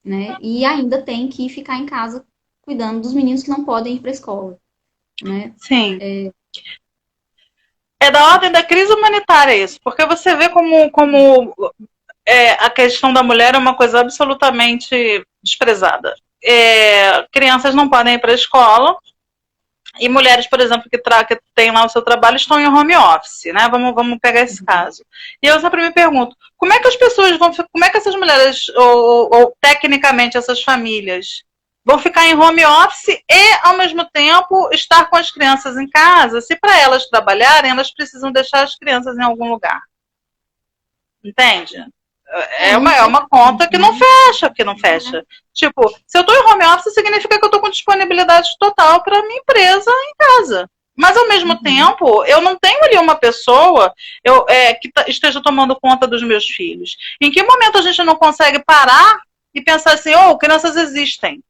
né? E ainda tem que ficar em casa cuidando dos meninos que não podem ir para a escola, né? Sim. É da ordem da crise humanitária isso, porque você vê como a questão da mulher é uma coisa absolutamente desprezada. Crianças não podem ir para a escola, e mulheres, por exemplo, que têm lá o seu trabalho estão em home office, né? Vamos pegar esse caso. E eu sempre me pergunto, como é que as pessoas como é que essas mulheres, ou tecnicamente essas famílias, vão ficar em home office e, ao mesmo tempo, estar com as crianças em casa, se para elas trabalharem, elas precisam deixar as crianças em algum lugar. Entende? É uma conta que não fecha, Tipo, se eu tô em home office, significa que eu tô com disponibilidade total para minha empresa em casa. Mas, ao mesmo tempo, eu não tenho ali uma pessoa que esteja tomando conta dos meus filhos. Em que momento a gente não consegue parar e pensar assim, crianças existem?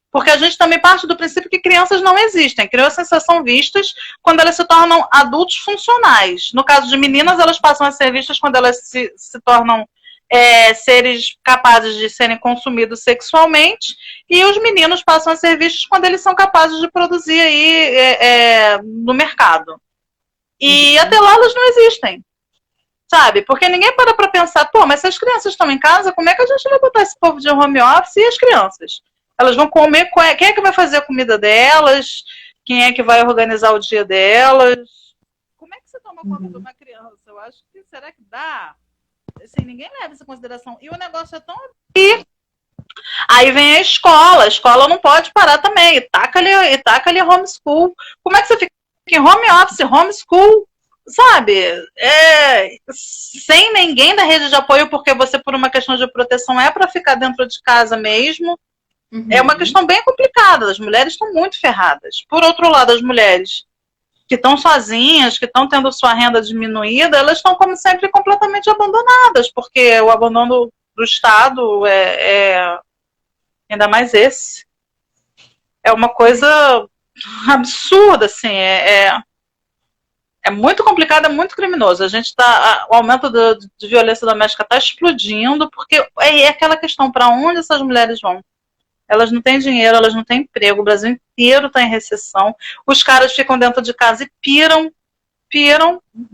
Porque a gente também parte do princípio que crianças não existem. Crianças só são vistas quando elas se tornam adultos funcionais. No caso de meninas, elas passam a ser vistas quando elas se tornam seres capazes de serem consumidos sexualmente, e os meninos passam a ser vistos quando eles são capazes de produzir aí no mercado. E até lá elas não existem. Sabe? Porque ninguém para pensar, mas se as crianças estão em casa, como é que a gente vai botar esse povo de home office e as crianças? Elas vão comer, quem é que vai fazer a comida delas? Quem é que vai organizar o dia delas? Como é que você toma conta de uma criança? Eu acho que, será que dá? Assim, ninguém leva isso em consideração. E o negócio é tão... E aí vem a escola não pode parar também, e taca ali homeschool. Como é que você fica em home office, homeschool, sabe? Sem ninguém da rede de apoio, porque você, por uma questão de proteção, é para ficar dentro de casa mesmo. É uma questão bem complicada, as mulheres estão muito ferradas. Por outro lado, as mulheres que estão sozinhas, que estão tendo sua renda diminuída, elas estão, como sempre, completamente abandonadas, porque o abandono do Estado ainda mais esse, é uma coisa absurda, assim, é muito complicado, é muito criminoso. O aumento de violência doméstica está explodindo, porque é aquela questão, para onde essas mulheres vão? Elas não têm dinheiro, elas não têm emprego, o Brasil inteiro está em recessão, os caras ficam dentro de casa e piram,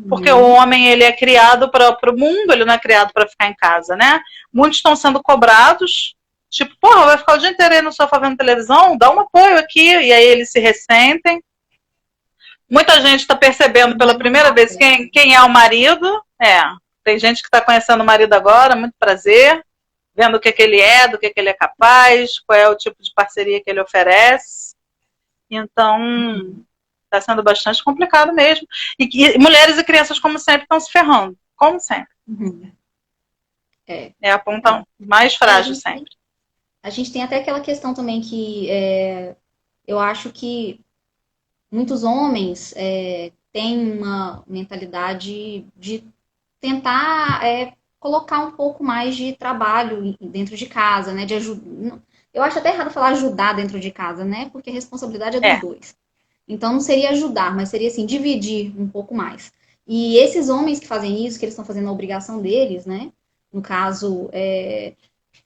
porque o homem, ele é criado para o mundo, ele não é criado para ficar em casa, né? Muitos estão sendo cobrados, tipo, vai ficar o dia inteiro aí no sofá vendo televisão? Dá um apoio aqui, e aí eles se ressentem. Muita gente está percebendo pela primeira vez quem é o marido, tem gente que está conhecendo o marido agora, muito prazer, vendo o que ele é, do que ele é capaz, qual é o tipo de parceria que ele oferece. Então, está sendo bastante complicado mesmo. E mulheres e crianças, como sempre, estão se ferrando. Como sempre. É a ponta mais frágil sempre. A gente tem até aquela questão também que eu acho que muitos homens têm uma mentalidade de tentar colocar um pouco mais de trabalho dentro de casa, né? De ajudar. Eu acho até errado falar ajudar dentro de casa, né? Porque a responsabilidade é dos dois. Então não seria ajudar, mas seria assim, dividir um pouco mais. E esses homens que fazem isso, que eles estão fazendo a obrigação deles, né? No caso,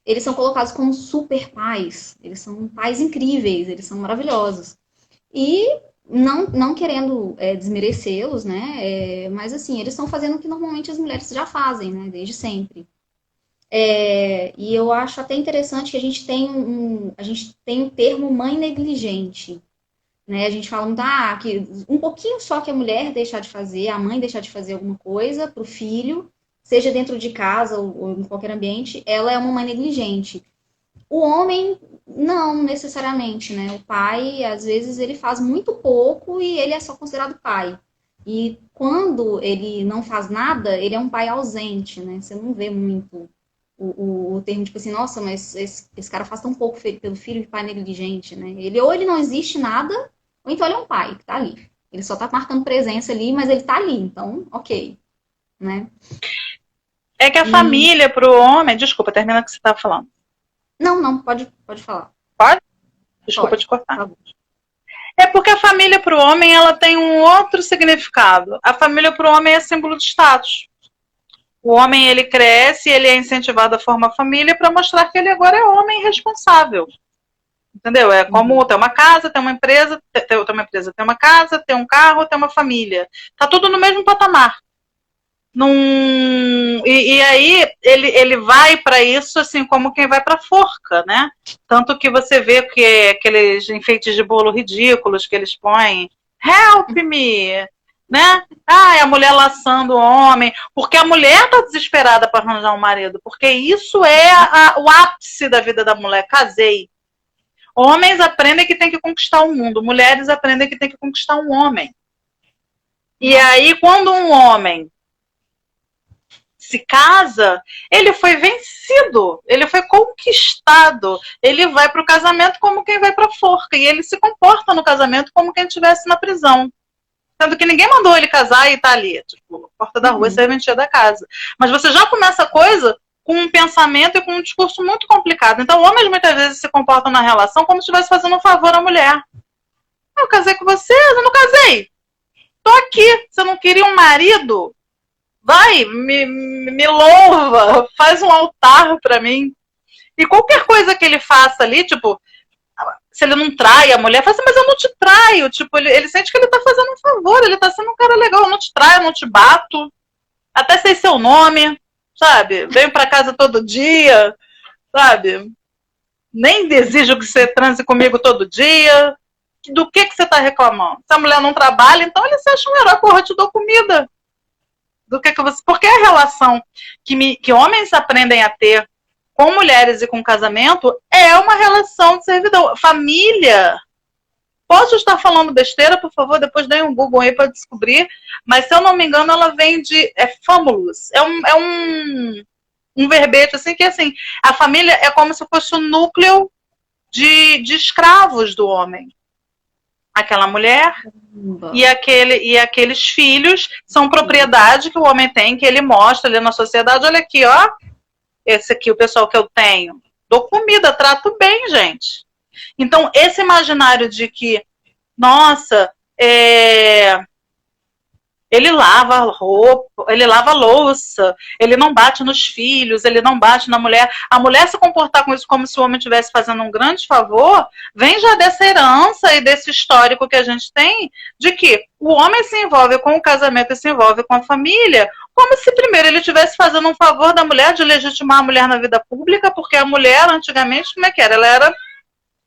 eles são colocados como super pais. Eles são pais incríveis, eles são maravilhosos. E não querendo desmerecê-los, né? Mas assim, eles estão fazendo o que normalmente as mulheres já fazem, né? Desde sempre. E eu acho até interessante que a gente tem o termo mãe negligente. Né? A gente fala muito, que um pouquinho só que a mulher deixar de fazer, a mãe deixar de fazer alguma coisa para o filho, seja dentro de casa ou em qualquer ambiente, ela é uma mãe negligente. O homem, não necessariamente, né? O pai, às vezes, ele faz muito pouco e ele é só considerado pai. E quando ele não faz nada, ele é um pai ausente, né? Você não vê muito o termo, tipo assim, nossa, mas esse cara faz tão pouco pelo filho de pai negligente, né? Ou ele não existe nada, ou então ele é um pai que tá ali. Ele só tá marcando presença ali, mas ele tá ali, então, ok, né? É que a E... família para o homem... Desculpa, termina o que você estava falando. Não, pode falar. Pode? Desculpa Pode, te cortar. por favor. É porque a família para o homem ela tem um outro significado. A família para o homem é símbolo de status. O homem ele cresce, ele é incentivado a formar família para mostrar que ele agora é homem responsável. Entendeu? É como ter uma casa, ter uma empresa, ter uma casa, ter um carro, ter uma família. Tá tudo no mesmo patamar. E aí ele vai para isso assim como quem vai para forca, né? Tanto que você vê que aqueles enfeites de bolo ridículos que eles põem, help me, né? Ah, é a mulher laçando o homem, porque a mulher tá desesperada para arranjar um marido, porque isso é o ápice da vida da mulher. Casei. Homens aprendem que tem que conquistar o mundo, mulheres aprendem que tem que conquistar um homem. E aí quando um homem se casa, ele foi vencido, ele foi conquistado, ele vai para o casamento como quem vai para a forca, e ele se comporta no casamento como quem estivesse na prisão. Sendo que ninguém mandou ele casar e tá ali, tipo, porta da rua, serventia da casa. Mas você já começa a coisa com um pensamento e com um discurso muito complicado. Então, homens muitas vezes se comportam na relação como se estivesse fazendo um favor à mulher. Eu casei com você, eu não casei. Tô aqui, você não queria um marido? Vai, me louva, faz um altar pra mim. E qualquer coisa que ele faça ali, tipo, se ele não trai a mulher, fala assim, mas eu não te traio. Tipo, ele sente que ele tá fazendo um favor, ele tá sendo um cara legal, eu não te traio, eu não te bato. Até sei seu nome, sabe? Venho pra casa todo dia, sabe? Nem desejo que você transe comigo todo dia. Do que você tá reclamando? Se a mulher não trabalha, então ele se acha um herói, porra, eu te dou comida. Do que você... Porque a relação que homens aprendem a ter com mulheres e com casamento é uma relação de servidão. Família. Posso estar falando besteira, por favor, depois dê um Google aí para descobrir, mas se eu não me engano ela vem de famulus. É um verbete assim que assim, a família é como se fosse o núcleo de escravos do homem. Aquela mulher e aqueles filhos são propriedade que o homem tem, que ele mostra ali na sociedade. Olha aqui, ó. Esse aqui, o pessoal que eu tenho. Dou comida, trato bem, gente. Então, esse imaginário de que, nossa, ele lava roupa, ele lava louça, ele não bate nos filhos, ele não bate na mulher. A mulher se comportar com isso como se o homem estivesse fazendo um grande favor, vem já dessa herança e desse histórico que a gente tem, de que o homem se envolve com o casamento e se envolve com a família, como se primeiro ele estivesse fazendo um favor da mulher, de legitimar a mulher na vida pública, porque a mulher, antigamente, como é que era?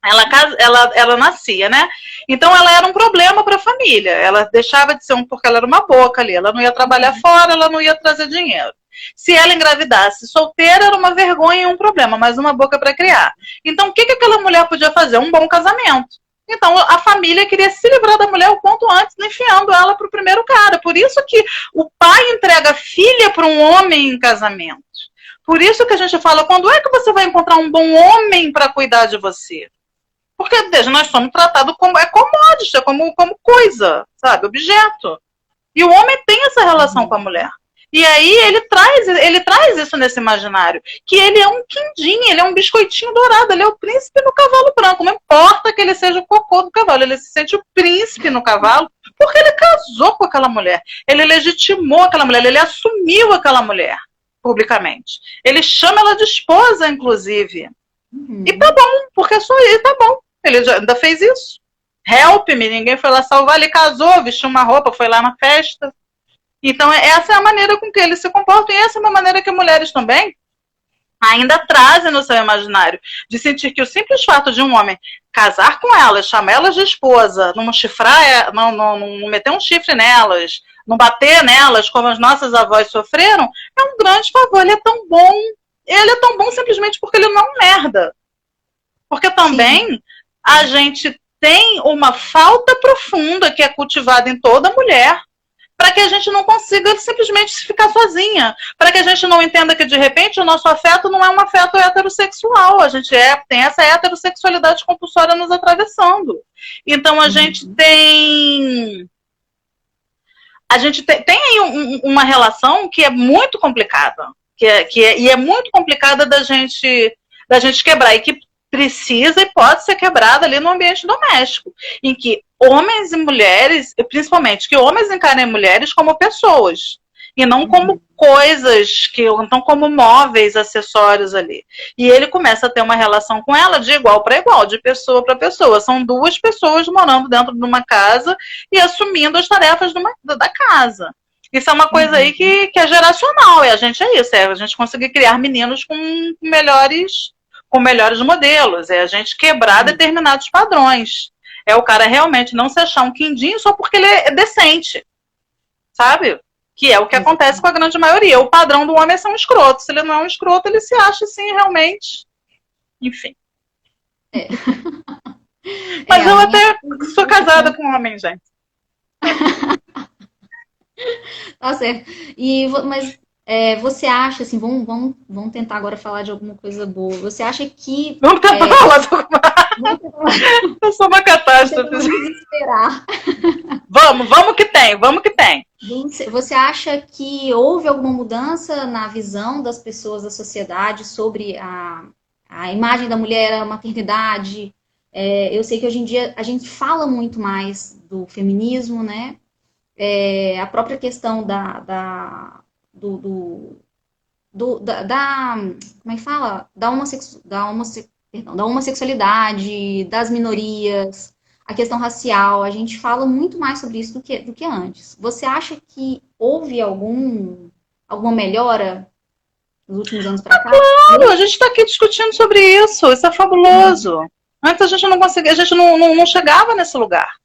Ela nascia, né? Então ela era um problema para a família. Ela deixava de ser porque ela era uma boca ali. Ela não ia trabalhar fora, ela não ia trazer dinheiro. Se ela engravidasse solteira, era uma vergonha e um problema, mas uma boca para criar. Então o que aquela mulher podia fazer? Um bom casamento. Então a família queria se livrar da mulher o quanto antes, enfiando ela para o primeiro cara. Por isso que o pai entrega a filha para um homem em casamento. Por isso que a gente fala, quando é que você vai encontrar um bom homem para cuidar de você? Porque, veja, nós somos tratados como commodity, como coisa, sabe? Objeto. E o homem tem essa relação com a mulher. E aí ele traz isso nesse imaginário. Que ele é um quindim, ele é um biscoitinho dourado, ele é o príncipe no cavalo branco. Não importa que ele seja o cocô do cavalo, ele se sente o príncipe no cavalo, porque ele casou com aquela mulher. Ele legitimou aquela mulher, ele assumiu aquela mulher publicamente. Ele chama ela de esposa, inclusive. E tá bom, porque só ele tá bom. Ele já ainda fez isso. Help me, ninguém foi lá salvar, ele casou, vestiu uma roupa, foi lá na festa. Então essa é a maneira com que eles se comportam, e essa é uma maneira que mulheres também ainda trazem no seu imaginário, de sentir que o simples fato de um homem casar com elas, chamar elas de esposa, não chifrar, não meter um chifre nelas, não bater nelas como as nossas avós sofreram, é um grande favor. Ele é tão bom simplesmente porque ele não é um merda. Porque também Sim. a gente tem uma falta profunda que é cultivada em toda mulher, para que a gente não consiga simplesmente ficar sozinha, para que a gente não entenda que de repente o nosso afeto não é um afeto heterossexual, a gente tem essa heterossexualidade compulsória nos atravessando. Então a gente tem a gente tem aí uma relação que é muito complicada, e é muito complicada da gente quebrar, e que precisa e pode ser quebrada ali no ambiente doméstico, em que homens e mulheres, principalmente, que homens encarem mulheres como pessoas, e não como coisas, não como móveis, acessórios ali. E ele começa a ter uma relação com ela de igual para igual, de pessoa para pessoa. São duas pessoas morando dentro de uma casa e assumindo as tarefas da casa. Isso é uma coisa aí que é geracional, e a gente é isso, é a gente conseguir criar meninos com melhores modelos, é a gente quebrar determinados padrões. É o cara realmente não se achar um quindinho só porque ele é decente, sabe? Que é o que acontece com a grande maioria. O padrão do homem é ser um escroto. Se ele não é um escroto, ele se acha assim, realmente. Enfim. Mas eu até sou casada com um homem, gente. Tá certo. Mas você acha, assim, vamos tentar agora falar de alguma coisa boa. Você acha que... Vamos tentar falar de alguma coisa. Eu sou uma catástrofe. Vamos esperar. Vamos que tem. Você acha que houve alguma mudança na visão das pessoas da sociedade sobre a imagem da mulher, a maternidade? Eu sei que hoje em dia a gente fala muito mais do feminismo, né? A própria questão como é que fala? Da homossexualidade, das minorias, a questão racial, a gente fala muito mais sobre isso do que antes. Você acha que houve alguma melhora nos últimos anos para cá? Claro, a gente está aqui discutindo sobre isso é fabuloso. Antes a gente não conseguia, a gente não chegava nesse lugar.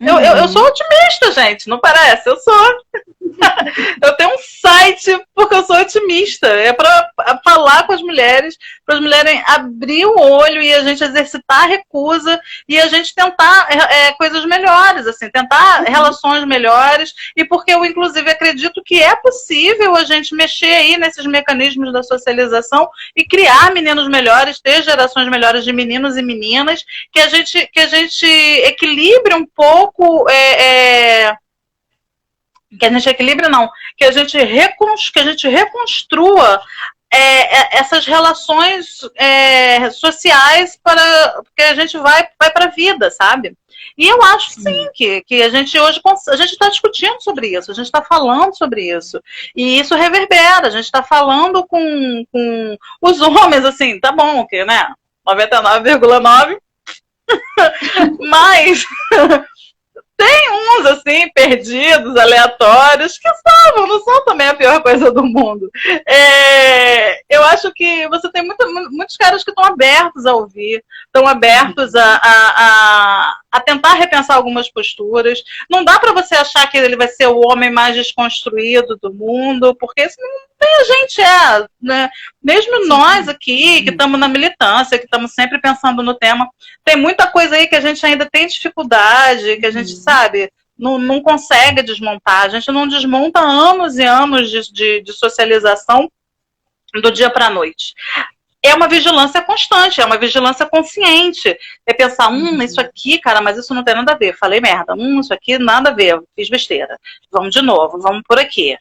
Eu sou otimista, gente, não parece? Eu sou. Eu tenho um site porque eu sou otimista. É para falar com as mulheres, para as mulheres abrir o olho e a gente exercitar a recusa e a gente tentar coisas melhores, assim, tentar relações melhores. E porque eu, inclusive, acredito que é possível a gente mexer aí nesses mecanismos da socialização e criar meninos melhores, ter gerações melhores de meninos e meninas, que a gente equilibre um pouco. Que a gente equilibre, não, que a gente reconstrua essas relações sociais porque a gente vai para a vida, sabe? E eu acho sim que a gente hoje está discutindo sobre isso, a gente está falando sobre isso. E isso reverbera, a gente está falando com os homens, assim, tá bom, que, né? 99,9%. Mas tem uns, assim, perdidos, aleatórios, que não são também a pior coisa do mundo. Eu acho que você tem muitos caras que estão abertos a ouvir, estão abertos a tentar repensar algumas posturas. Não dá para você achar que ele vai ser o homem mais desconstruído do mundo, porque isso não tem, a gente né? Mesmo nós aqui, que estamos na militância, que estamos sempre pensando no tema, tem muita coisa aí que a gente ainda tem dificuldade, que a gente, sabe, não consegue desmontar. A gente não desmonta anos e anos de socialização do dia para a noite. É uma vigilância constante, é uma vigilância consciente. É pensar, isso aqui, cara, mas isso não tem nada a ver. Falei merda. Isso aqui nada a ver, fiz besteira. Vamos de novo, vamos por aqui.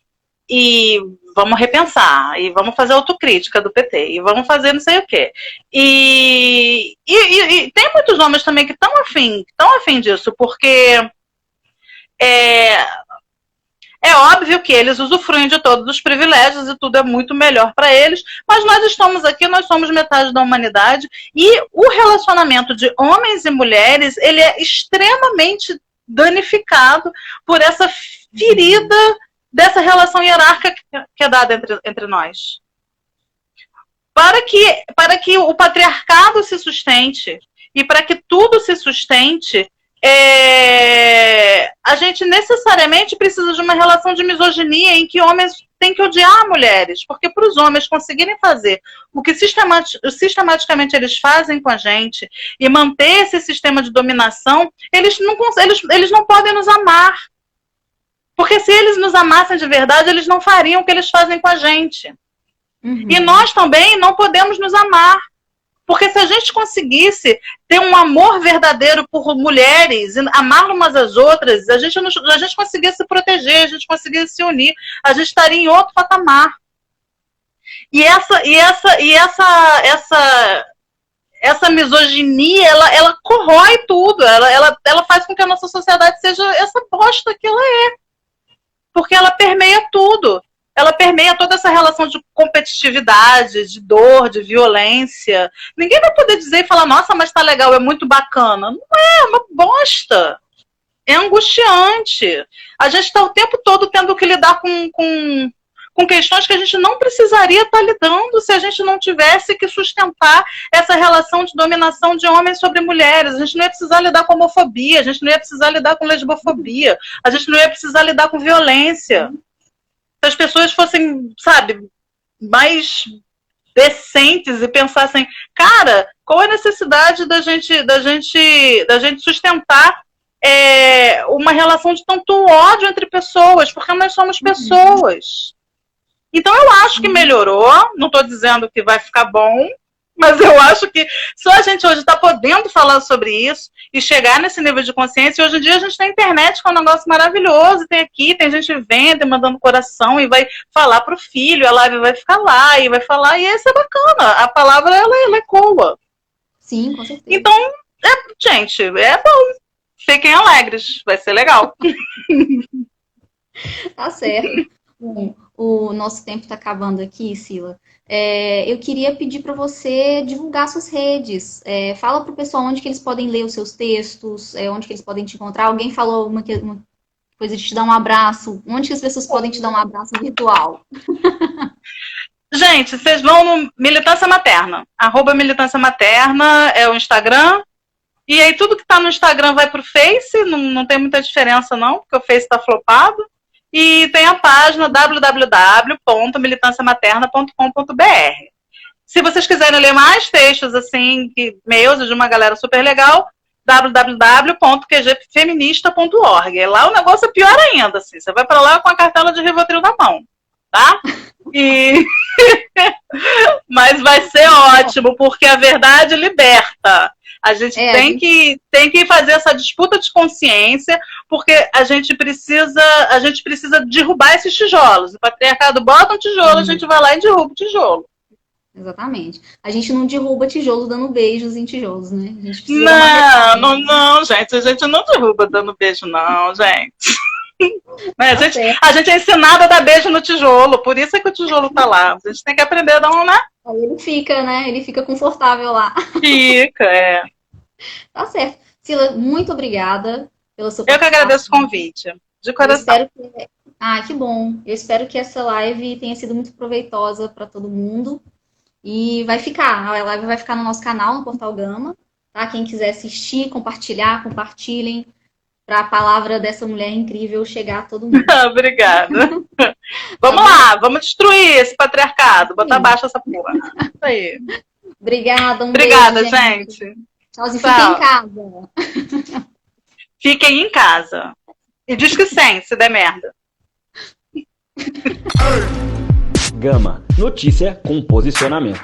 E vamos repensar, e vamos fazer autocrítica do PT, e vamos fazer não sei o quê. E tem muitos homens também que estão afim disso, porque é óbvio que eles usufruem de todos os privilégios e tudo é muito melhor para eles, mas nós estamos aqui, nós somos metade da humanidade, e o relacionamento de homens e mulheres, ele é extremamente danificado por essa ferida dessa relação hierárquica que é dada entre nós. Para que o patriarcado se sustente e para que tudo se sustente, a gente necessariamente precisa de uma relação de misoginia em que homens têm que odiar mulheres, porque para os homens conseguirem fazer o que sistematicamente eles fazem com a gente e manter esse sistema de dominação, eles não podem nos amar. Porque se eles nos amassem de verdade, eles não fariam o que eles fazem com a gente. E nós também não podemos nos amar. Porque se a gente conseguisse ter um amor verdadeiro por mulheres, amar umas às outras, a gente conseguia se proteger, a gente conseguia se unir, a gente estaria em outro patamar. E essa misoginia, ela corrói tudo, ela faz com que a nossa sociedade seja essa bosta que ela é. Porque ela permeia tudo. Ela permeia toda essa relação de competitividade, de dor, de violência. Ninguém vai poder dizer e falar, nossa, mas tá legal, é muito bacana. Não é uma bosta. É angustiante. A gente está o tempo todo tendo que lidar com questões que a gente não precisaria estar lidando se a gente não tivesse que sustentar essa relação de dominação de homens sobre mulheres. A gente não ia precisar lidar com homofobia, a gente não ia precisar lidar com lesbofobia, a gente não ia precisar lidar com violência. Se as pessoas fossem, sabe, mais decentes e pensassem, cara, qual é a necessidade da gente sustentar uma relação de tanto ódio entre pessoas, porque nós somos pessoas. Então eu acho que melhorou, não estou dizendo que vai ficar bom, mas eu acho que só a gente hoje está podendo falar sobre isso e chegar nesse nível de consciência. E hoje em dia a gente tem internet, que é um negócio maravilhoso, tem gente vendo e mandando coração e vai falar pro filho, a live vai ficar lá e vai falar, e isso é bacana, a palavra ela ecoa. Sim, com certeza. Então, gente, é bom, fiquem alegres, vai ser legal. Tá certo. Bom, o nosso tempo está acabando aqui, Sila. Eu queria pedir para você divulgar suas redes. Fala para o pessoal onde que eles podem ler os seus textos, onde que eles podem te encontrar. Alguém falou uma coisa de te dar um abraço. Onde que as pessoas podem te dar um abraço virtual? Gente, vocês vão no Militância Materna. @Militância Materna é o Instagram. E aí tudo que está no Instagram vai para o Face. Não tem muita diferença não, porque o Face está flopado. E tem a página www.militanciamaterna.com.br. Se vocês quiserem ler mais textos assim, meus, de uma galera super legal, www.qgfeminista.org. Lá o negócio é pior ainda, assim. Você vai para lá com a cartela de Rivotril na mão, tá? Mas vai ser ótimo, porque a verdade liberta. A gente tem que fazer essa disputa de consciência, porque a gente precisa derrubar esses tijolos. O patriarcado bota um tijolo, a gente vai lá e derruba o tijolo. Exatamente. A gente não derruba tijolos dando beijos em tijolos, né? A gente não, gente. A gente não derruba dando beijo, não, gente. A gente é ensinado a dar beijo no tijolo, por isso é que o tijolo tá lá. A gente tem que aprender a dar um, né? Aí ele fica, né? Ele fica confortável lá. Fica, Tá certo. Sila, muito obrigada pela sua participação. Eu que agradeço o convite, de coração. Que bom. Eu espero que essa live tenha sido muito proveitosa para todo mundo. E a live vai ficar no nosso canal, no Portal Gama. Tá? Quem quiser assistir, compartilhem. Para a palavra dessa mulher incrível chegar a todo mundo. Obrigada. Vamos lá, vamos destruir esse patriarcado, botar abaixo essa porra. Isso aí. Obrigada, Obrigada, beijo, gente. Tchauzinho, fiquem em casa. Fiquem em casa. E diz que sim, se der merda. Gama, notícia com posicionamento.